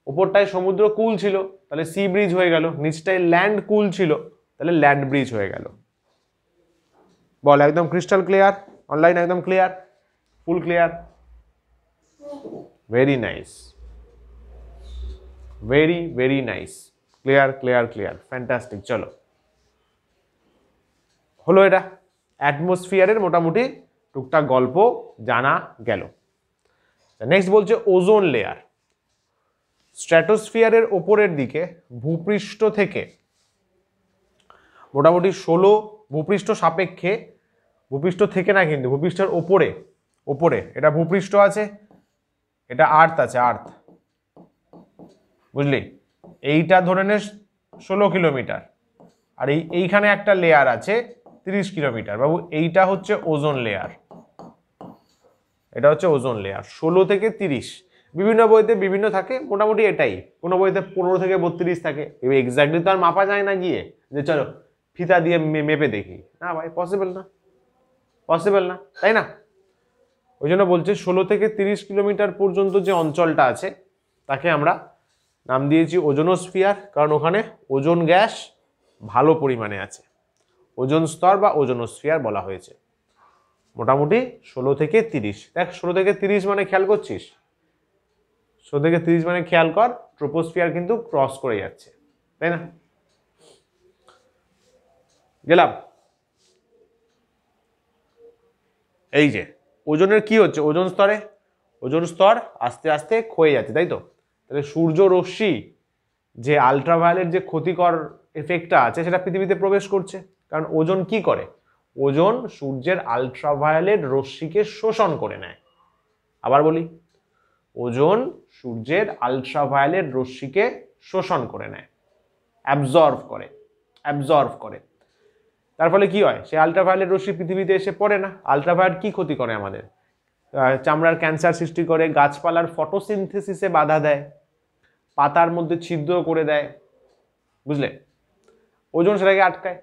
ওপরটায় সমুদ্র কুল ছিল তাহলে সি ব্রিজ হয়ে গেল, নিচটায় ল্যান্ড কুল ছিল তাহলে ল্যান্ড ব্রিজ হয়ে গেল। বল, একদম ক্রিস্টাল ক্লিয়ার? অনলাইন একদম ক্লিয়ার, ফুল clear? Very nice, very very nice, clear clear clear, fantastic. চলো, হলো এটা অ্যাটমসফিয়ারের মোটামুটি টুকটাক গল্প জানা গেল। নেক্সট বলছে ওজোন লেয়ার। স্ট্র্যাটোস্ফিয়ারের ওপরের দিকে ভূপৃষ্ঠ থেকে মোটামুটি 16, ভূপৃষ্ঠ সাপেক্ষে, ভূপৃষ্ঠ থেকে না কিন্তু ভূপৃষ্ঠের ওপরে, ওপরে এটা ভূপৃষ্ঠ আছে, এটা আর্থ আছে, আর্থ, বুঝলি? এইটা ধরে নে 16 কিলোমিটার, আর এইখানে একটা লেয়ার আছে 30 কিলোমিটার বাবু, এইটা হচ্ছে ওজোন লেয়ার, এটা হচ্ছে ওজোন লেয়ার। 16 থেকে 30, বিভিন্ন বইতে বিভিন্ন থাকে, মোটামুটি এটাই। কোনো বইতে 15 থেকে 32 থাকে, এবার এক্স্যাক্টলি তো আর মাপা যায় না গিয়ে যে চলো ফিতা দিয়ে মেপে দেখি, না ভাই, পসিবল না, পসিবল না, তাই না? ওই জন্য বলছে 16 থেকে 30 কিলোমিটার পর্যন্ত যে অঞ্চলটা আছে তাকে আমরা নাম দিয়েছি ওজোনোস্ফিয়ার, কারণ ওখানে ওজোন গ্যাস ভালো পরিমাণে আছে, ওজোন স্তর বা ওজোনোস্ফিয়ার বলা হয়েছে। মোটামুটি 16 থেকে 30, দেখ 16 থেকে 30 মানে খেয়াল করছিস, 16 থেকে 30 মানে খেয়াল কর ট্রোপোস্ফিয়ার কিন্তু ক্রস করে যাচ্ছে, তাই না? গেলাম। এই যে ওজনের কি হচ্ছে, ওজোন স্তরে, ওজোন স্তর আস্তে আস্তে ক্ষয়ে যাচ্ছে, তাই তো। তাহলে সূর্য রশ্মি যে আলট্রাভায়োলেট যে ক্ষতিকর এফেক্টটা আছে সেটা পৃথিবীতে প্রবেশ করছে, কারণ ওজোন কি করে? ওজোন সূর্যের আলট্রাভায়োলেট রশ্মিকে শোষণ করে নেয়। আবার বলি, ওজোন সূর্যের আলট্রাভায়োলেট রশ্মিকে শোষণ করে নেয়, অ্যাবজর্ব করে, অ্যাবজর্ব করে। তার ফলে কি হয়? সে আলট্রাভায়োলেট রশ্মি পৃথিবীতে এসে পড়ে না। আলট্রাভায়োলেট কি ক্ষতি করে আমাদের? চামড়ার ক্যান্সার সৃষ্টি করে, গাছপালার ফটোসিনথেসিসে বাধা দেয়, পাতার মধ্যে ছিদ্র করে দেয়, বুঝলে? ওজোন সেটাকে আটকায়,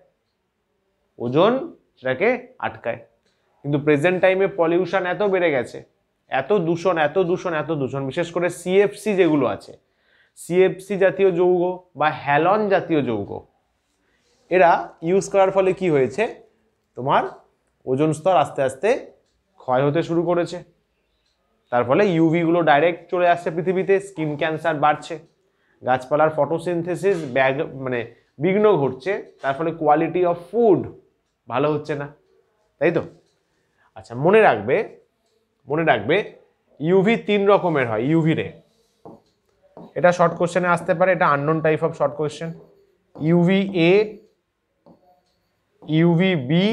ওজোন সেটাকে আটকায়। কিন্তু প্রেজেন্ট টাইমে পলিউশন এত বেড়ে গেছে, এত দূষণ, এত দূষণ, এত দূষণ, বিশেষ করে সিএফসি যেগুলো আছে, সিএফসি জাতীয় যৌগ বা হ্যালন জাতীয় যৌগ, এরা ইউজ করার ফলে কি হয়েছে? তোমার ওজোন স্তর আস্তে আস্তে ক্ষয় হতে শুরু করেছে। তার ফলে ইউভি গুলো ডাইরেক্ট চলে আসছে পৃথিবীতে, স্কিন ক্যান্সার বাড়ছে, গাছপালার ফটোসিনথেসিস মানে বিঘ্ন ঘটছে, তার ফলে কোয়ালিটি অফ ফুড ভালো হচ্ছে না, তাই তো। আচ্ছা, মনে রাখবে, মনে রাখবে ইউভি 3 রকমের হয়, ইউভি রে। এটা শর্ট কোশ্চেনে আসতে পারে, এটা unknown type of short question. UV A, UV B,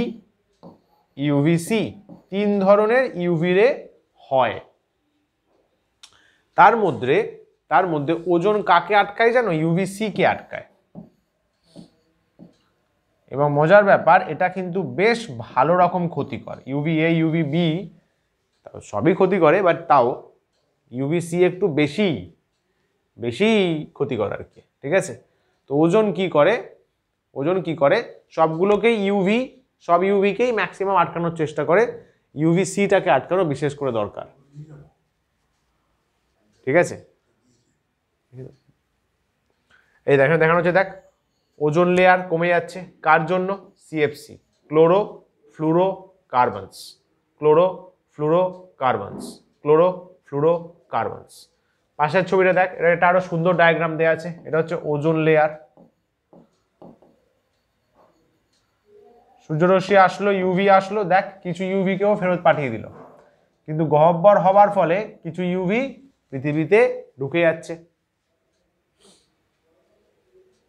UV C, 3 ধরনের ইউভি রে হয়। তার মধ্যে ওজোন কাকে আটকায় জানো? ইউভি সি কে আটকায়। এবং মজার ব্যাপার, এটা কিন্তু বেশ ভালো রকম ক্ষতিকর। ইউভি এ, ইউভি বি সবই ক্ষতি করে, বাট তাও ইউভি সি একটু বেশি ক্ষতিকর আর কি, ঠিক আছে? তো ওজোন কি করে সবগুলোকেই সব ইউভিকেই ম্যাক্সিমাম আটকানোর চেষ্টা করে, ইউভি সিটাকে আটকানো বিশেষ করে দরকার, ঠিক আছে? এই দেখানো হচ্ছে, দেখ ওজোন লেয়ার কমে যাচ্ছে কার জন্য? CFC, chloro fluoro carbons, chloro fluoro carbons, chloro fluoro carbons. পাশের ছবিটা দেখ, এটা আরো সুন্দর ডায়াগ্রাম দেওয়া আছে। এটা হচ্ছে ওজোন লেয়ার। সূর্যরশ্মি আসলো, ইউভি আসলো, দেখ কিছু ইউভি কেও ফেরত পাঠিয়ে দিল, কিন্তু গহ্বর হবার ফলে কিছু ইউভি পৃথিবীতে ঢুকে যাচ্ছে।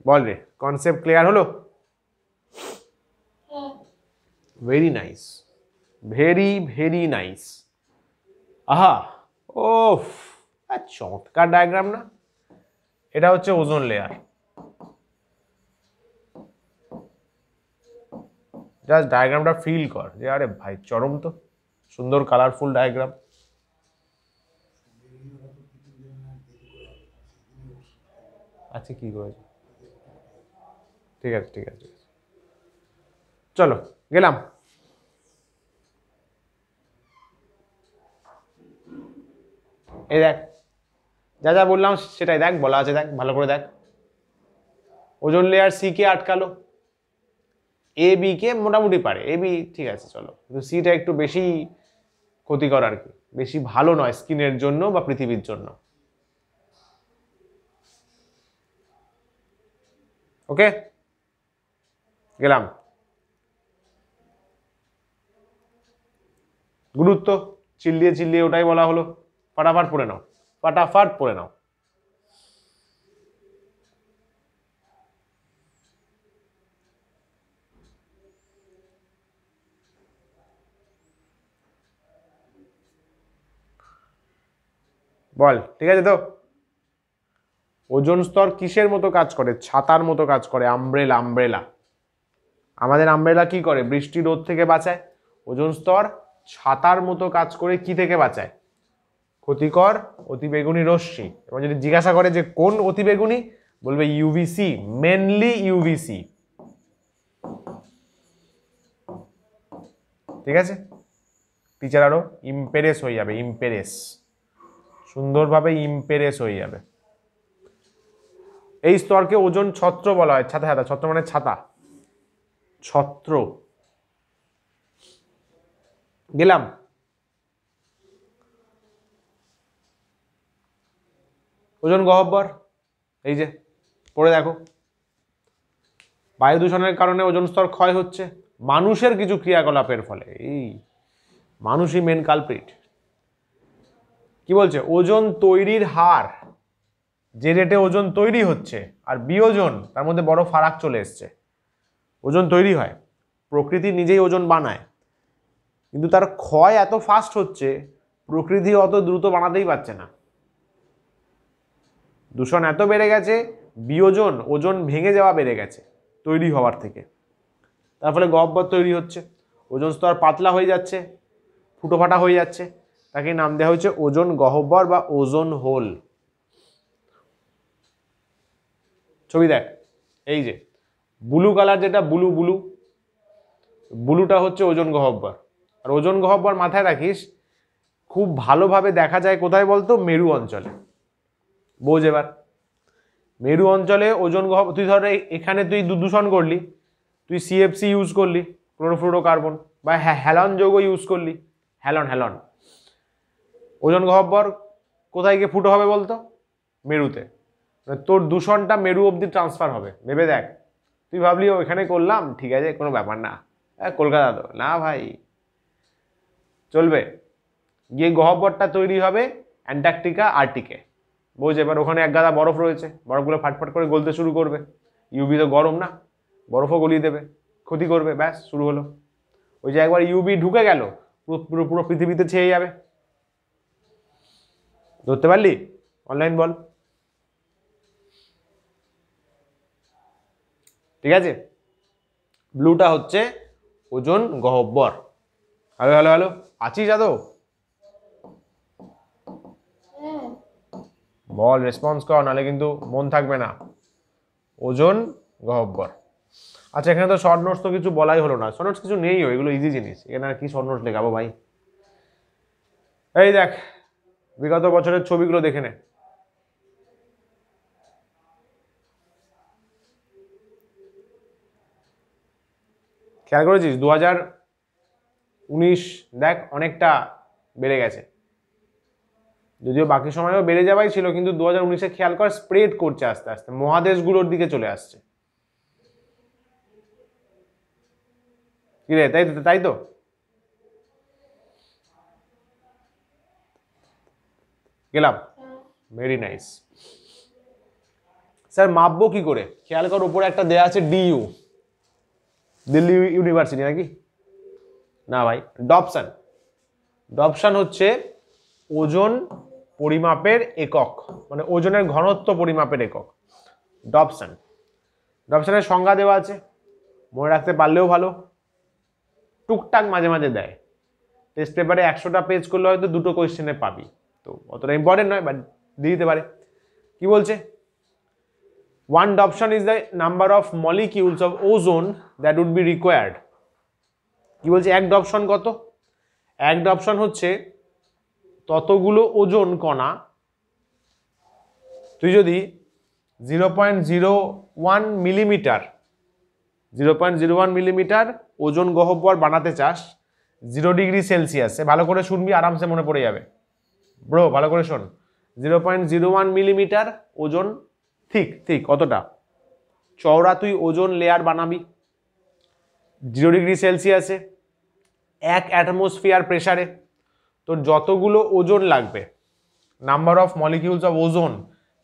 বল রে, কনসেপ্ট ক্লিয়ার হলো? Very nice, very nice. আহা, ওফ, চমৎকার ডায়াগ্রাম না? এটা হচ্ছে ওজোন লেয়ার। জাস্ট ডায়াগ্রামটা ফিল কর যে আরে ভাই চরম তো সুন্দর কালারফুল ডায়াগ্রাম। আচ্ছা, কি করেছে? ঠিক আছে, চলো গেলাম। এই দেখ, যা বললাম সেটাই দেখ, বলা আছে, দেখ ভালো করে দেখ। Ozone layer C K আটকালো, A B কে মোটামুটি পারে, এ বি ঠিক আছে চলো, কিন্তু সিটা একটু বেশি ক্ষতিকর আর কি, বেশি ভালো নয় স্কিনের জন্য বা পৃথিবীর জন্য। ওকে, গেলাম। গুরুত্ব চিল্লিয়ে ওটাই বলা হলো, ফটাফট পড়ে নাও। বল, ঠিক আছে তো? ওজোন স্তর কিসের মতো কাজ করে? ছাতার মতো কাজ করে, আমব্রেলা। আমাদের আমব্রেলা কি করে? বৃষ্টি রোদ থেকে বাঁচায়। ওজোন স্তর ছাতার মতো কাজ করে, কি থেকে বাঁচায়? ক্ষতিকর অতিবেগুনি রশ্মি। এবং যদি জিজ্ঞাসা করে যে কোন অতিবেগুনি, বলবে ইউভিসি, মেনলি ইউভিসি, ঠিক আছে? টিচার আরো ইম্পেরেস হয়ে যাবে, সুন্দরভাবে ইম্পেরেস হয়ে যাবে। এই স্তরকে ওজোন ছত্র বলা হয়। ছত্র মানে ছাতা, ছত্র। গেলাম। ওজোন গহ্বর, এই যে পড়ে দেখো, বায়ু দূষণের কারণে ওজোন স্তর ক্ষয় হচ্ছে, মানুষের কিছু ক্রিয়াকলাপের ফলে। এই মানুষই মেন কালপ্রিট। কি বলছে? ওজোন তৈরির হার, যে রেটে ওজোন তৈরি হচ্ছে আর বিয়োজন, তার মধ্যে বড় ফারাক চলে এসছে। ওজোন তৈরি হয়, প্রকৃতি নিজেই ওজোন বানায়, কিন্তু তার ক্ষয় এত ফাস্ট হচ্ছে, প্রকৃতি অত দ্রুত বানাতেই পারছে না। দূষণ এত বেড়ে গেছে, বিয়োজন, ওজোন ভেঙে যাওয়া বেড়ে গেছে তৈরি হওয়ার থেকে। তার ফলে গহ্বর তৈরি হচ্ছে, ওজোন স্তর পাতলা হয়ে যাচ্ছে, ফুটোফাটা হয়ে যাচ্ছে। তাকে নাম দেওয়া হয়েছে ওজোন গহ্বর বা ওজোন হোল। ছবি দেখ, এই যে ব্লু কালার, যেটা ব্লুটা হচ্ছে ওজোন গহ্বর। আর ওজোন গহ্বর মাথায় রাখিস, খুব ভালোভাবে দেখা যায় কোথায় বলতো? মেরু অঞ্চলে। বোঝ এবার, মেরু অঞ্চলে ওজোন গহ্বর। তুই ধর এখানে তুই দূষণ করলি, তুই সিএফসি ইউজ করলি, ক্লোরোফ্লুরোকার্বন, বা হ্যালন যৌগ ইউজ করলি, হ্যালন। ওজোন গহ্বর কোথায় গিয়ে ফুটো হবে বলতো? মেরুতে। তোর দূষণটা মেরু অবধি ট্রান্সফার হবে। ভেবে দেখ, তুই ভাবলি ওইখানে করলাম, ঠিক আছে কোনো ব্যাপার না, কলকাতা তো না ভাই, চলবে। গিয়ে গহ্বরটা তৈরি হবে অ্যান্টার্কটিকা, আর্টিকে। বোঝ এবার, ওখানে এক গাদা বরফ রয়েছে, বরফগুলো ফাটফাট করে গলতে শুরু করবে। ইউভি তো গরম না, বরফও গলিয়ে দেবে। ক্ষতি করবে, ব্যাস শুরু হলো। ওই যে একবার ইউভি ঢুকে গেল পুরো পুরো পুরো পৃথিবীতে ছেয়ে যাবে। ধরতে পারলি? অনলাইন বল। ঠিক আছে, ব্লুটা হচ্ছে ওজোন গহ্বর। হ্যালো হ্যালো হ্যালো, আছিস যাদব? বল, রেসপন্স কর, নাহলে কিন্তু মন থাকবে না। ওজোন গহ্বর। আচ্ছা, এখানে তো শর্ট নোটস তো কিছু বলাই হলো না, শর্ট নোটস কিছু নেই, এগুলো ইজি জিনিস, এখানে আর কি শর্ট নোটস লেখাবো ভাই। এই দেখ বিগত বছরের ছবিগুলো দেখে নে। খেয়াল করেছিস 2019 দেখ অনেকটা বেড়ে গেছে, যদিও বাকি সময়ও বেড়ে যাওয়াই ছিল, কিন্তু 2019-এ খেয়াল কর স্প্রেড করছে আস্তে আস্তে, মহাদেশগুলোর দিকে চলে আসছে। কি রে, তাই তো? গেলাম, ভেরি নাইস। স্যার মাপবো কি করে? খেয়াল কর উপরে একটা দেয়া আছে ডিইউ, দিল্লি ইউনিভার্সিটি নাকি? না ভাই, ডপসন। ডপসন হচ্ছে ওজন পরিমাপের একক, মানে ওজনের ঘনত্ব পরিমাপের একক, ডপসন। ডপসনের সংজ্ঞা দেওয়া আছে, মনে রাখতে পারলেও ভালো, টুকটাক মাঝে মাঝে দেয়। টেস্ট পেপারে 100টা পেজ করলে হয়তো 2টো কোয়েশ্চেনে পাবি, তো অতটা ইম্পর্টেন্ট নয়, বাট দিয়ে দিতে পারে। কি বলছে? 1 Dobson is the number of molecules of ozone that would be required. কি বলছে? 1 Dobson কত? 1 Dobson হচ্ছে ততগুলো ওজন কণা, তুই যদি 0.01 মিলিমিটার 0.01 মিলিমিটার ওজন গহ্বর বানাতে চাস 0 ডিগ্রি সেলসিয়াসে, ভালো করে শুনবি, আরামসে মনে পড়ে যাবে ব্রো, ভালো করে শোন। 0.01 মিলিমিটার ওজন ঠিক কতটা চওড়া তুই ওজন লেয়ার বানাবি 0 ডিগ্রি সেলসিয়াসে 1 অ্যাটমসফিয়ার প্রেসারে, তোর যতগুলো ওজন লাগবে, নাম্বার অফ মলিকিউলস অফ ওজন,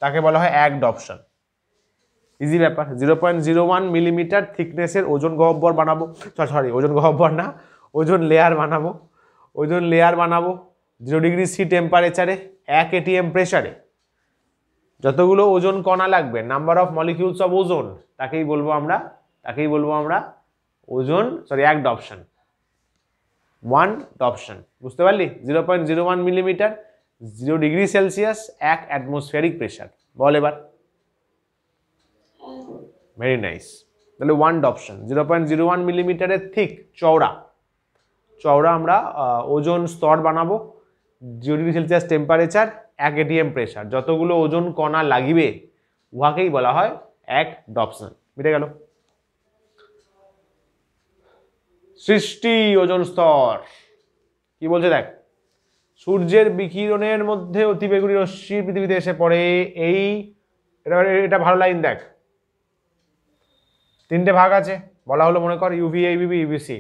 তাকে বলা হয় 1 Dobson। ইজি ব্যাপার। 0.01 মিলিমিটার থিকনেসের ওজন গহ্বর বানাবো, সরি ওজন গহ্বর না, ওজন লেয়ার বানাবো 0 ডিগ্রি সি টেম্পারেচারে 1 ATM প্রেসারে। যতগুলো ওজন কণা লাগবে, নাম্বার অফ মলিকিউলস অফ ওজন, তাকেই বলবো আমরা ওজন, সরি 1 Dobson। 1 Dobson, বুঝতে পারলি? 0.01 millimetre 0 degree Celsius 1 atmospheric pressure. বল এবার। Very nice. তাহলে 1 Dobson 0.01 মিলিমিটারের থিক চওড়া আমরা ওজন স্তর বানাবো 0 degree Celsius temperature 1 ATM pressure, যতগুলো ওজন কণা লাগিবে উহাকেই বলা হয় 1 Dobson। মিটে গেল। সৃষ্টি ওজন স্তর কি বলছে দেখ, সূর্যের বিকিরণের মধ্যে অতিবেগুনি রশ্মি পৃথিবীতে এসে পড়ে, এটা ভালো লাইন দেখ, 3টে ভাগ আছে বলা হলো, মনে কর ইউভি, ইউভিবি, ইউভিসি।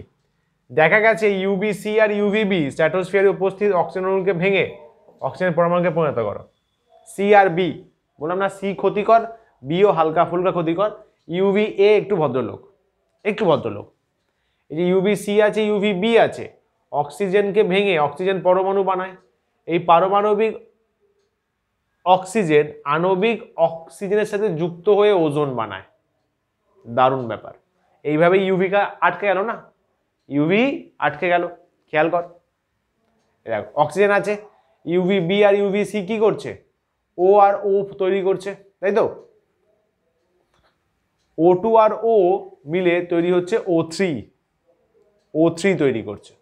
দেখা গেছে ইউভিসি আর ইউভিবি স্ট্র্যাটোস্ফিয়ারে উপস্থিত অক্সিজেন অণুকে ভেঙে অক্সিজেন পরমাণুকে পরিণত করো। সি আর বি, বললাম না সি ক্ষতিকর, বিও হালকা ফুলকা ক্ষতিকর, ইউভি এ একটু ভদ্রলোক। এই যে ইউভি সি আছে, ইউভি বি আছে, অক্সিজেনকে ভেঙে অক্সিজেন পরমাণু বানায়। এই পারমাণবিক অক্সিজেন আণবিক অক্সিজেনের সাথে যুক্ত হয়ে ওজোন বানায়। দারুণ ব্যাপার। এইভাবে ইউভিকা আটকে গেল না, ইউভি আটকে গেল। খেয়াল কর, দেখ অক্সিজেন আছে, ইউভি বি আর ইউভি সি কি করছে? ও আর ও তৈরি করছে, তাই তো? O2 আর ও মিলে তৈরি হচ্ছে O3 তৈরি করছে।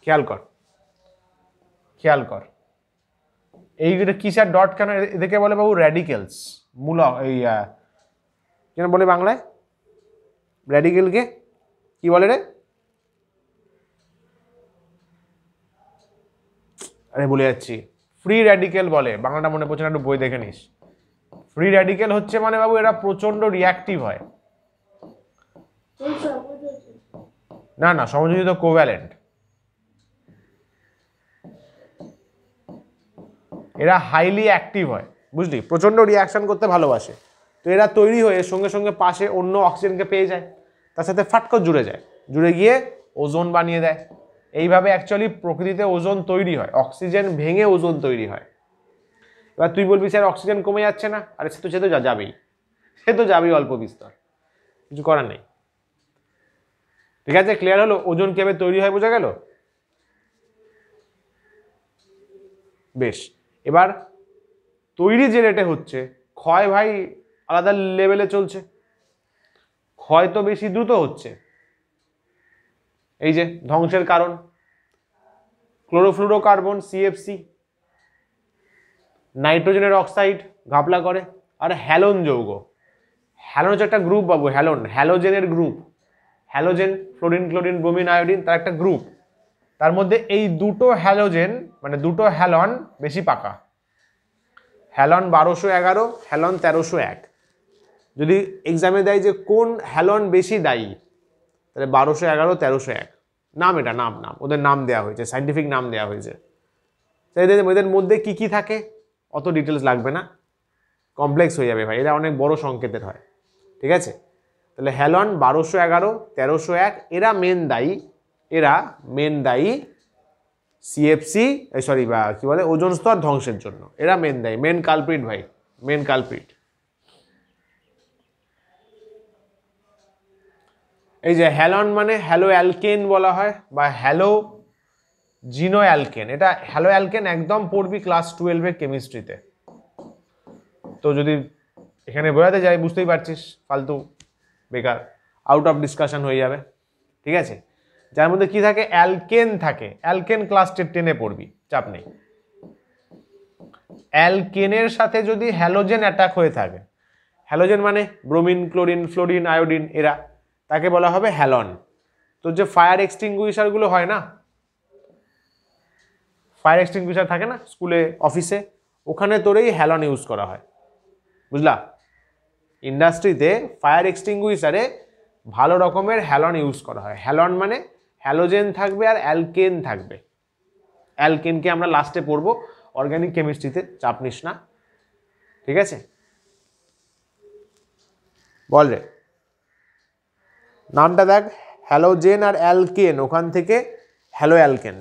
খেয়াল কর এইটা কিসের ডট কেন? এদেরকে বলে বাবু র্যাডিক্যালস। এই কেন বলে বাংলায় র্যাডিক্যালকে কি বলে রে? আরে বলে যাচ্ছি, ফ্রি র্যাডিক্যাল বলে, বাংলাটা মনে পড়ছে না, একটু বই দেখে নিস। ফ্রি র্যাডিক্যাল হচ্ছে মানে বাবু এরা প্রচন্ড রিঅ্যাক্টিভ হয়। না সমযোজিত কোভ্যালেন্ট, এরা হাইলি অ্যাক্টিভ হয়, বুঝলি, প্রচন্ড রিয়াকশন করতে ভালোবাসে। তো এরা তৈরি হয়ে সঙ্গে সঙ্গে পাশে অন্য অক্সিজেনকে পেয়ে যায়, তার সাথে ফাট করে জুড়ে যায়, জুড়ে গিয়ে ওজোন বানিয়ে দেয়। এইভাবে অ্যাকচুয়ালি প্রকৃতিতে ওজোন তৈরি হয়, অক্সিজেন ভেঙে ওজোন তৈরি হয়। এবার তুই বলবি স্যার অক্সিজেন কমে যাচ্ছে না, আরে সে তো যাবেই, সে তো যাবেই অল্প বিস্তর, কিছু করার নেই। ঠিক আছে, ক্লিয়ার হলো? ওজোন কিভাবে তৈরি হয় বোঝা গেল? বেশ, এবার তৈরি যে রেটে হচ্ছে, ক্ষয় ভাই আলাদা লেভেলে চলছে, ক্ষয় তো বেশি দ্রুত হচ্ছে। এই যে ধ্বংসের কারণ ক্লোরোফ্লুরোকার্বন সিএফসি, নাইট্রোজেনের অক্সাইড ঘাপলা করে, আর হ্যালোন যৌগ। হ্যালোন হচ্ছে একটা গ্রুপ বাবু, হ্যালোন হ্যালোজেনের group, halogen fluorine chlorine bromine iodine তার একটা গ্রুপ। তার মধ্যে এই দুটো হ্যালোজেন মানে দুটো হ্যালন বেশি পাকা, হ্যালন 1211, হ্যালন 1301। যদি এক্সামে দেয় যে কোন হ্যালন বেশি দায়ী, তাহলে 1211 1301 নাম, এটা নাম ওদের নাম দেওয়া হয়েছে, সাইন্টিফিক নাম দেওয়া হয়েছে। এদের মধ্যে কি কি থাকে অত ডিটেলস লাগবে না, কমপ্লেক্স হয়ে যাবে ভাই, এরা অনেক বড় সংকেতের হয়। ঠিক আছে, তাহলে হ্যালন 1211 1301 এরা মেন দায়ী সিএফসি সরি বা কি বলে ওজোন স্তর ধ্বংসের জন্য। এরা মেন দায়ী, মেন কালপ্রিট ভাই, মেন কালপ্রিট। এই যে হ্যালন মানে হ্যালো অ্যালকেন বলা হয় বা হ্যালো জিনো অ্যালকেন। এটা হ্যালো অ্যালকেন একদম পড়বি ক্লাস 12-এ কেমিস্ট্রিতে। তো যদি এখানে বোঝাতে যাই বুঝতেই পারছিস, ফালতু বেকার আউট অফ ডিসকাশন হয়ে যাবে। ঠিক আছে, যার মধ্যে কি থাকে, অ্যালকেন থাকে। অ্যালকেন ক্লাস 10-এ পড়বি, চাপ নেই। অ্যালকেনের সাথে যদি হ্যালোজেন অ্যাটাক হয়ে থাকে, হ্যালোজেন মানে ব্রোমিন ক্লোরিন ফ্লোরিন আয়োডিন, এরা তাকে বলা হবে হ্যালন। তো যে ফায়ার এক্সটিংগুইশারগুলো হয় না, ফায়ার এক্সটিংগুইশার থাকে না স্কুলে অফিসে, ওখানে তোরেই হ্যালন ইউজ করা হয়, বুঝলা? ইন্ডাস্ট্রিতে ফায়ার এক্সটিংগুইশারে ভালো রকমের হ্যালন ইউজ করা হয়। হ্যালন মানে হ্যালোজেন থাকবে আর অ্যালকেন থাকবে। অ্যালকেনকে আমরা লাস্টে পড়বো অর্গানিক কেমিস্ট্রিতে, চাপ নিস না। ঠিক আছে, বল রে নামটা দেখ, হ্যালোজেন আর অ্যালকেন, ওখান থেকে হ্যালো অ্যালকেন,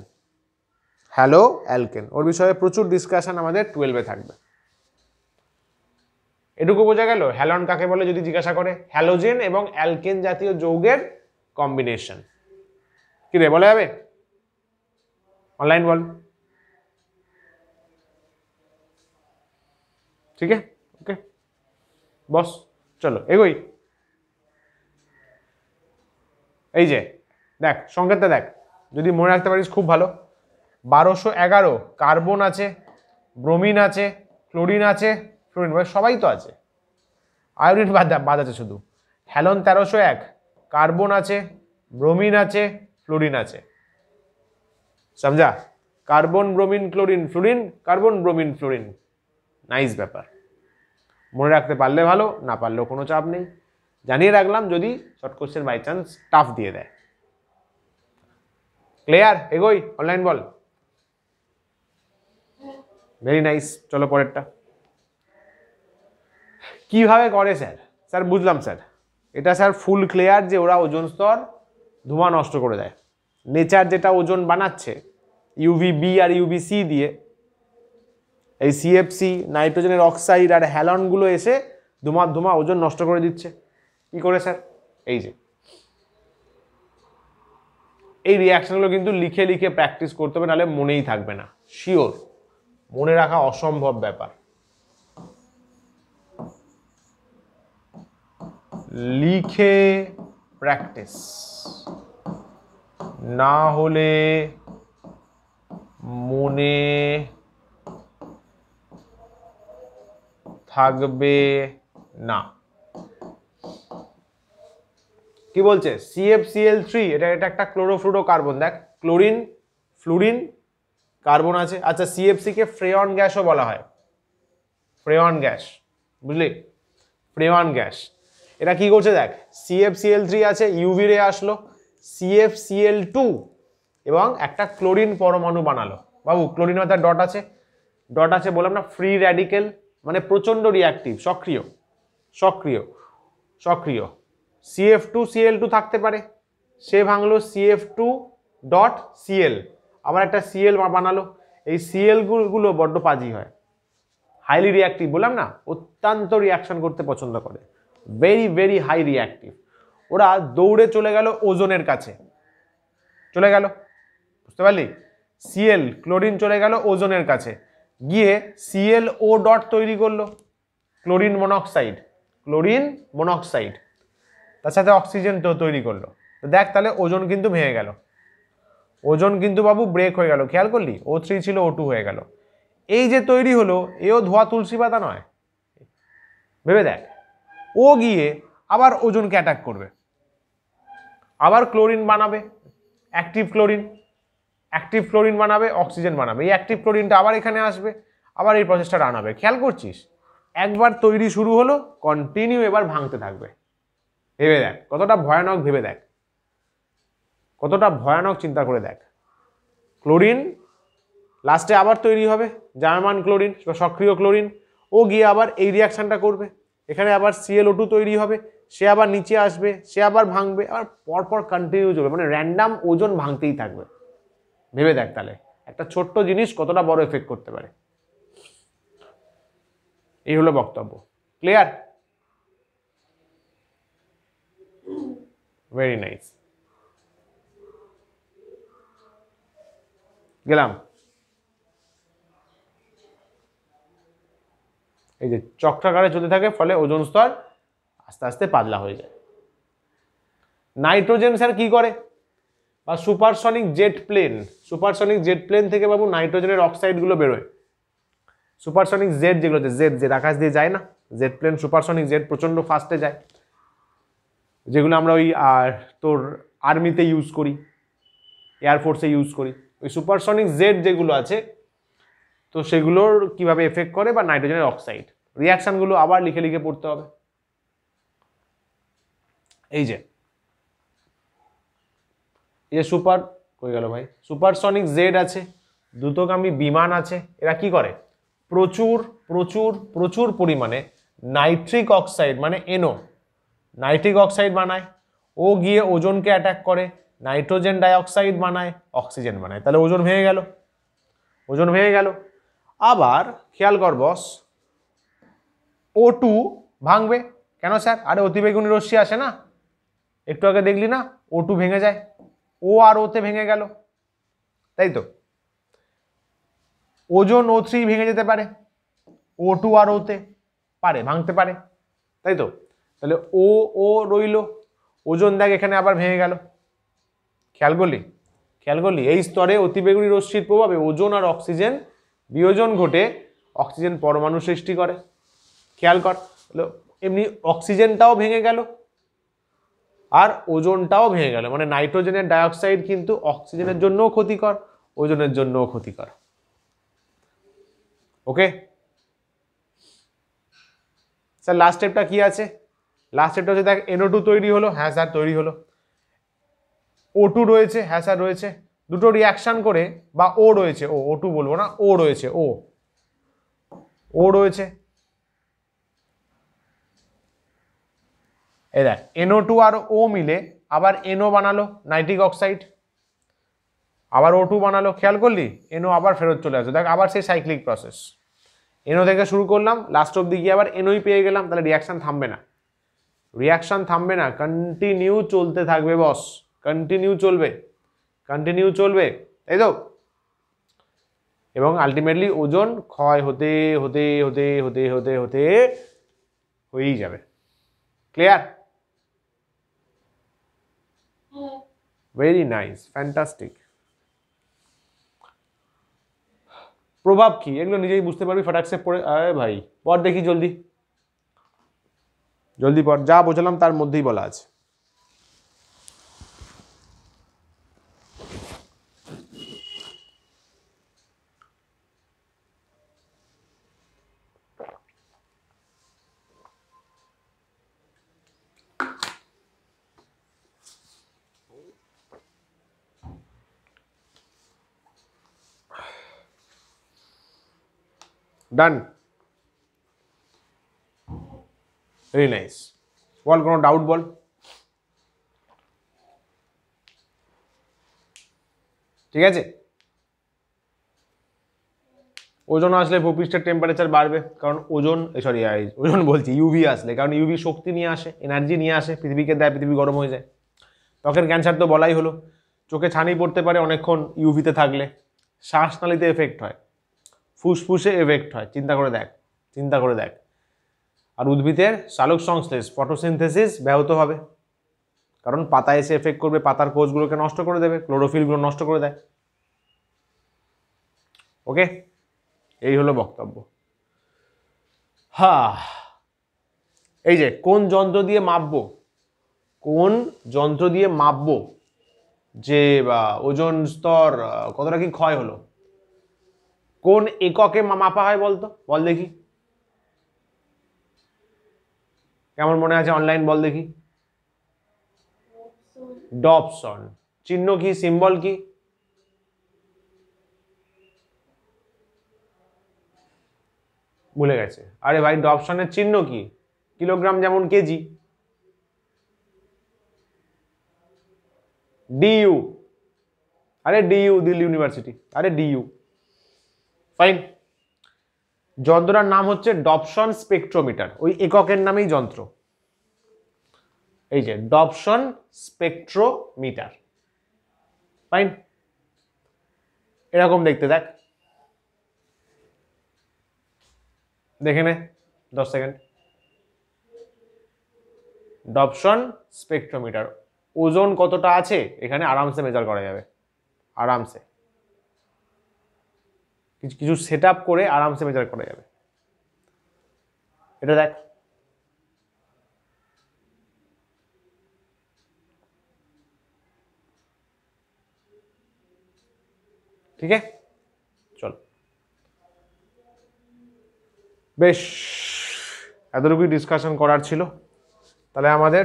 হ্যালো অ্যালকেন। ওর বিষয়ে প্রচুর ডিসকাশন আমাদের 12-এ থাকবে। এটুকু বোঝা গেল হ্যালন কাকে বলে যদি জিজ্ঞাসা করে, হ্যালোজেন এবং অ্যালকেন জাতীয় যৌগের কম্বিনেশন। কি রে, বলা যাবে? অনলাইন বল। ঠিক আছে, ওকে বস, চলো এগোই। এই যে দেখ সংকেতটা দেখ, যদি মনে রাখতে পারিস খুব ভালো। 1211 কার্বন আছে, ব্রোমিন আছে, ক্লোরিন আছে, ফ্লোরিন সবাই তো আছে, আয়োডিন বাদ আছে শুধু। হ্যালন 1301 কার্বন আছে, ব্রোমিন আছে, ফ্লোরিন আছে, সমঝা? Carbon bromine chlorine fluorine, carbon bromine fluorine, nice ব্যাপার। মনে রাখতে পারলে ভালো, না পারলেও কোনো চাপ নেই, জানিয়ে রাখলাম যদি short question by chance tough দিয়ে দেয়। ক্লিয়ার? এগোই, অনলাইন বল। ভেরি নাইস, চলো পরেরটা। কিভাবে করে স্যার? স্যার বুঝলাম স্যার, এটা স্যার ফুল ক্লিয়ার যে ওরা ওজোন স্তর ধোঁয়া নষ্ট করে দেয়। নেচার যেটা ওজোন বানাচ্ছে ইউভিবি আর ইউভিসি দিয়ে, এই সিএফসি নাইট্রোজেনের অক্সাইড আর হ্যালনগুলো এসে ধোঁয়া ওজোন নষ্ট করে দিচ্ছে। কি করে স্যার? এই যে এই রিয়াকশনগুলো কিন্তু লিখে লিখে প্র্যাকটিস করতে হবে, নাহলে মনেই থাকবে না, শিওর মনে রাখা অসম্ভব ব্যাপার। লিখে প্র্যাকটিস না হলে মনে থাকবে না। কি বলছে? CFCl3 এটা একটা ক্লোরোফ্লুরোকার্বন। দেখ ক্লোরিন ফ্লুরিন কার্বন আছে। আচ্ছা, সিএফসি কে ফ্রেয়ন গ্যাসও বলা হয়, ফ্রেয়ন গ্যাস, বুঝলি? Freon gas. এটা কি করছে দেখ, CFCl3 আছে, ইউভি রে আসলো, CFCl2 এবং একটা ক্লোরিন পরমাণু বানালো। বাবু ক্লোরিন অর্থাৎ ডট আছে বললাম না, ফ্রি র্যাডিক্যাল মানে প্রচন্ড রিঅ্যাক্টিভ, সক্রিয়। CF2Cl2 থাকতে পারে, সে ভাঙলো CF2.Cl, আবার একটা Cl বানালো। এই Cl গুলো বড্ড পাজি হয়, হাইলি রিয়াক্টিভ, বললাম না, অত্যন্ত রিয়াকশন করতে পছন্দ করে, ভেরি ভেরি হাই রিয়াক্টিভ। ওরা দৌড়ে চলে গেল ওজনের কাছে, চলে গেল, বুঝতে পারলি? Cl ক্লোরিন চলে গেল ওজনের কাছে, গিয়ে ClO ডট তৈরি করলো, ক্লোরিন মনোক্সাইড, ক্লোরিন মনোক্সাইড, তার সাথে অক্সিজেন তো তৈরি করলো। দেখ তাহলে ওজন কিন্তু ভেঙে গেল, ওজন কিন্তু বাবু ব্রেক হয়ে গেল, খেয়াল করলি? O3 ছিল O2 হয়ে গেল। এই যে তৈরি হলো, এও ধোয়া তুলসী পাতা নয়, ভেবে দেখ। ও গিয়ে আবার ওজনকে অ্যাটাক করবে, আবার ক্লোরিন বানাবে, অ্যাক্টিভ ক্লোরিন, অ্যাক্টিভ ক্লোরিন বানাবে, অক্সিজেন বানাবে, এই অ্যাক্টিভ ক্লোরিনটা আবার এখানে আসবে, আবার এই প্রসেসটা রান হবে। খেয়াল করছিস? একবার তৈরি শুরু হলো, কন্টিনিউ এবার ভাঙতে থাকবে। ভেবে দেখ কতটা ভয়ানক, ভেবে দেখ কতটা ভয়ানক, চিন্তা করে দেখ। ক্লোরিন লাস্টে আবার তৈরি হবে, জার্মান ক্লোরিন বা সক্রিয় ক্লোরিন, ও গিয়ে আবার এই রিয়াকশনটা করবে, এখানে আবার ClO2 তৈরি হবে, সে আবার নিচে আসবে, সে আবার ভাঙবে, আবার পরপর কন্টিনিউ চলবে, মানে র্যান্ডাম ওজন ভাঙতেই থাকবে। ভেবে দেখ তাহলে একটা ছোট্ট জিনিস কতটা বড় এফেক্ট করতে পারে। এই হলো বক্তব্য। ক্লিয়ার? Very nice. গেলাম। এই যে চক্রাকারে চলতে থাকে, ফলে ওজোন স্তর আস্তে আস্তে পাতলা হয়ে যায়। নাইট্রোজেন স্যার কি করে? বা supersonic jet plane, supersonic jet plane থেকে বাবু নাইট্রোজেনের অক্সাইডগুলো বেরোয়। সুপারসনিক জেট যেগুলো আছে, জেট জেট আকাশ দিয়ে যায় না, জেট প্লেন, সুপারসনিক জেট প্রচন্ড ফাস্টে যায়, যেগুলো আমরা ওই তোর আর্মিতে ইউজ করি, এয়ারফোর্সে ইউজ করি। ওই সুপারসনিক জেট যেগুলো আছে, তো সেগুলোর কিভাবে এফেক্ট করে, বা নাইট্রোজেনের অক্সাইড, রিয়াকশনগুলো আবার লিখে লিখে পড়তে হবে। এই যে সুপার কই গেল ভাই, সুপারসনিক জেড আছে, দ্রুতগামী বিমান আছে, এরা কি করে? প্রচুর প্রচুর প্রচুর পরিমাণে নাইট্রিক অক্সাইড মানে NO, নাইট্রিক অক্সাইড বানায়, ও গিয়ে ওজনকে অ্যাটাক করে, নাইট্রোজেন ডাইঅক্সাইড বানায়, অক্সিজেন বানায়, তাহলে ওজন ভেঙে গেল, ওজন ভেঙে গেল। আবার খেয়াল কর বস, O2 ভাঙবে কেন স্যার? আরে অতিবেগুনি রশ্মি আসে না, একটু আগে দেখলি না, O2 ভেঙে যায়, ও আর ওতে ভেঙে গেল, তাই তো? ওজন O3 ভেঙে যেতে পারে, O2 আর ওতে পারে, ভাঙতে পারে, তাই তো? তাহলে ও রইল, ওজন দেখ এখানে আবার ভেঙে গেল। খেয়াল করলি? খেয়াল করলি? এই স্তরে অতিবেগুনি রশ্মির প্রভাবে ওজন আর অক্সিজেন বিয়োজন ঘটে অক্সিজেন পরমাণু সৃষ্টি করে। খেয়াল কর, এমনি অক্সিজেনটাও ভেঙে গেল আর ওজনটাও ভেঙে গেল, মানে নাইট্রোজেনের ডাইঅক্সাইড কিন্তু অক্সিজেনের জন্যও ক্ষতিকর, ওজনের জন্যও ক্ষতিকর। ওকে স্যার, লাস্ট স্টেপটা কি আছে? লাস্ট স্টেপটা হচ্ছে দেখ, NO2 তৈরি হলো, হ্যাঁ স্যার তৈরি হলো, O2 রয়েছে, হ্যাঁ স্যার রয়েছে, দুটো রিয়াকশন করে, বা ও রয়েছে, O2 বলবো না, ও রয়েছে, ও রয়েছে, এই দেখ NO2 আর ও মিলে আবার NO বানালো, নাইট্রিক অক্সাইড, আবার O2 বানালো, খেয়াল করলি? NO আবার ফেরত চলে আসবে, দেখ আবার সেই সাইক্লিক প্রসেস, NO থেকে শুরু করলাম, লাস্ট অব্দি গিয়ে আবার NOই পেয়ে গেলাম, তাহলে রিয়াকশন থামবে না, রিয়াকশন থামবে না, কন্টিনিউ চলতে থাকবে বস, কন্টিনিউ চলবে, কন্টিনিউ চলবে, তাই তো? এবং আলটিমেটলি ওজন ক্ষয় হতে হতে হতে হতে হতে হতে হয়েই যাবে। ক্লিয়ার? Very nice, fantastic. প্রভাব কি এগুলো নিজেই বুঝতে পারবি, ফটাকসে পড়ে, আরে ভাই পর দেখি, জলদি জলদি পর, যা বোঝালাম তার মধ্যেই বলা আছে। ডান, ভেরি নাইস। বল, কোনো ডাউট বল। ঠিক আছে, ওজন আসলে ভূপৃষ্ঠের টেম্পারেচার বাড়বে, কারণ ওজন বলছি ইউভি আসলে, কারণ ইউভি শক্তি নিয়ে আসে, এনার্জি নিয়ে আসে, পৃথিবীকে দেয়, পৃথিবী গরম হয়ে যায়। ত্বকের ক্যান্সার তো বলাই হলো, চোখে ছানি পড়তে পারে অনেকক্ষণ ইউভিতে থাকলে, শ্বাসনালীতে এফেক্ট হয়, ফুসফুসে এফেক্ট হয়, চিন্তা করে দেখ। আর উদ্ভিদের সালোক সংশ্লেষ ফটোসিনথেসিস ব্যাহত হবে, কারণ পাতা এসে এফেক্ট করবে, পাতার কোষগুলোকে নষ্ট করে দেবে, ক্লোরোফিলগুলো নষ্ট করে দেয়। ওকে, এই হলো বক্তব্য। এই যে কোন যন্ত্র দিয়ে মাপবো যে ওজন স্তর কতটা কি ক্ষয় হলো, কোন এককে মাপা হয় বলতো, বল দেখি, কেমন মনে আছে অনলাইন, বল দেখি। ডপসন। চিহ্ন কি, সিম্বল কি? ভুলে গেছে। আরে ভাই, ডপসনের চিহ্ন কি? কিলোগ্রাম যেমন কেজি। ডিইউ, আরে ডিইউ, দিল্লি ইউনিভার্সিটি, আরে ডিইউ। ফাইন। যন্ত্রটার নাম হচ্ছে ডপসন স্পেকট্রোমিটার, ওই এককের নামেই যন্ত্র। এই যে ডপসন স্পেকট্রোমিটার। ফাইন, এরকম দেখতে, দেখে নে 10 সেকেন্ড। ডপসন স্পেকট্রোমিটার, ওজন কতটা আছে এখানে আরামসে মেজার করা যাবে, আরামসে কিছু সেট আপ করে আরামসে মেজার করা যাবে। এটা দেখ, ঠিক আছে, চল। বেশ, এতটুকুই ডিসকাশন করার ছিল। তাহলে আমাদের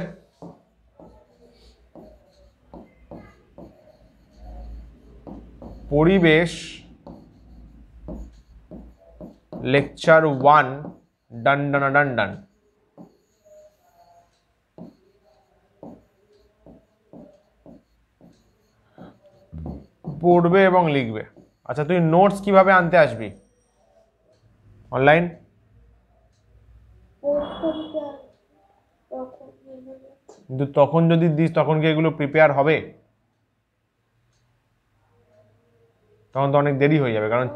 পরিবেশ লেকচার 1 ডান। পড়বে এবং লিখবে। আচ্ছা, তুই নোটস কিভাবে আনতে আসবি অনলাইন? কিন্তু তখন যদি দিস, তখন কি এগুলো প্রিপেয়ার হবে? তখন তো অনেক দেরি হয়ে যাবে, কারণ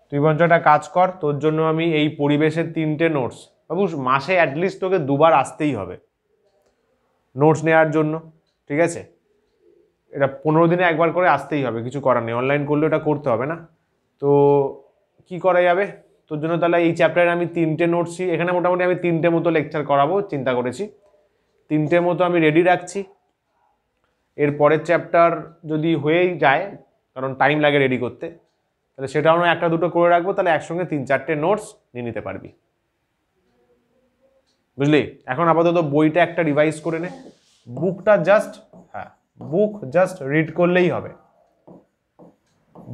তুই বরঞ্চ একটা কাজ কর, তোর জন্য আমি এই পরিবেশের 3টে নোটস, বাবু মাসে অ্যাটলিস্ট তোকে 2বার আসতেই হবে নোটস নেওয়ার জন্য, ঠিক আছে? এটা 15 দিনে একবার করে আসতেই হবে, কিছু করার নেই, অনলাইন করলে এটা করতে হবে না। তো কি করা যাবে তোর জন্য? তাহলে এই চ্যাপ্টারে আমি 3টে নোটসই, এখানে মোটামুটি আমি 3টে মতো লেকচার করাবো চিন্তা করেছি, 3টে মতো আমি রেডি রাখছি। এর পরের চ্যাপ্টার যদি হয়েই যায়, কারণ টাইম লাগে রেডি করতে, তাহলে সেটাও আমরা 1-2 করে রাখবো, তাহলে একসঙ্গে 3-4টে নোটস নিয়ে নিতে পারবি, বুঝলি? এখন আপাতত বইটা একটা রিভাইজ করে নে, বুকটা জাস্ট, বুক জাস্ট রিড করলেই হবে,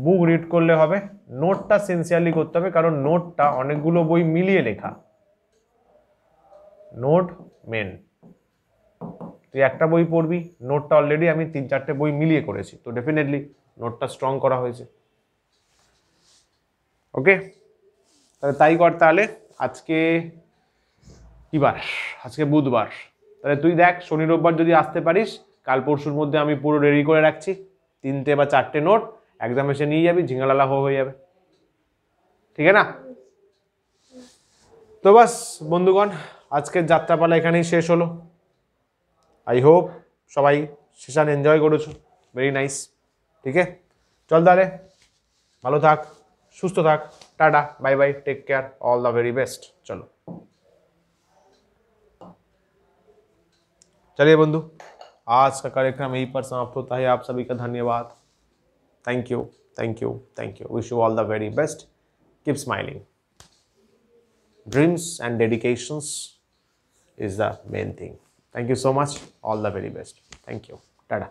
বুক রিড করলে হবে, নোটটা সিনসিয়ারলি করতে হবে, কারণ নোটটা অনেকগুলো বই মিলিয়ে লেখা, নোট মেন। তুই একটা বই পড়বি, নোটটা অলরেডি আমি 3-4টে বই মিলিয়ে করেছি, তো ডেফিনেটলি নোটটা স্ট্রং করা হয়েছে। ওকে, তাহলে তাই কর। তাহলে আজকে কি বার? আজকে বুধবার, তাহলে তুই দেখ শনি রোববার যদি আসতে পারিস, কাল পরশুর মধ্যে আমি পুরো রেডি করে রাখছি, 3টে বা 4টে নোট, একদম এসে নিয়ে যাবি, ঝিঙালালা হয়ে যাবে, ঠিক আছে না? তো বাস বন্ধুগণ, আজকের যাত্রাপালা এখানেই শেষ হলো। আই হোপ সবাই সেশন এনজয় করেছো, ভেরি নাইস। ঠিক আছে, চল তাহলে, ভালো থাক, সুস্থ থাক, টাটা, bye bye, take care, all the very best. चलो चलिए बंधु, आज का कार्यक्रम यहीं पर समाप्त होता है। आप सभी का धन्यवाद, thank you, thank you, thank you. Wish you all the very best, keep smiling, dreams and dedications is the main thing. Thank you so much, all the very best, thank you, tada।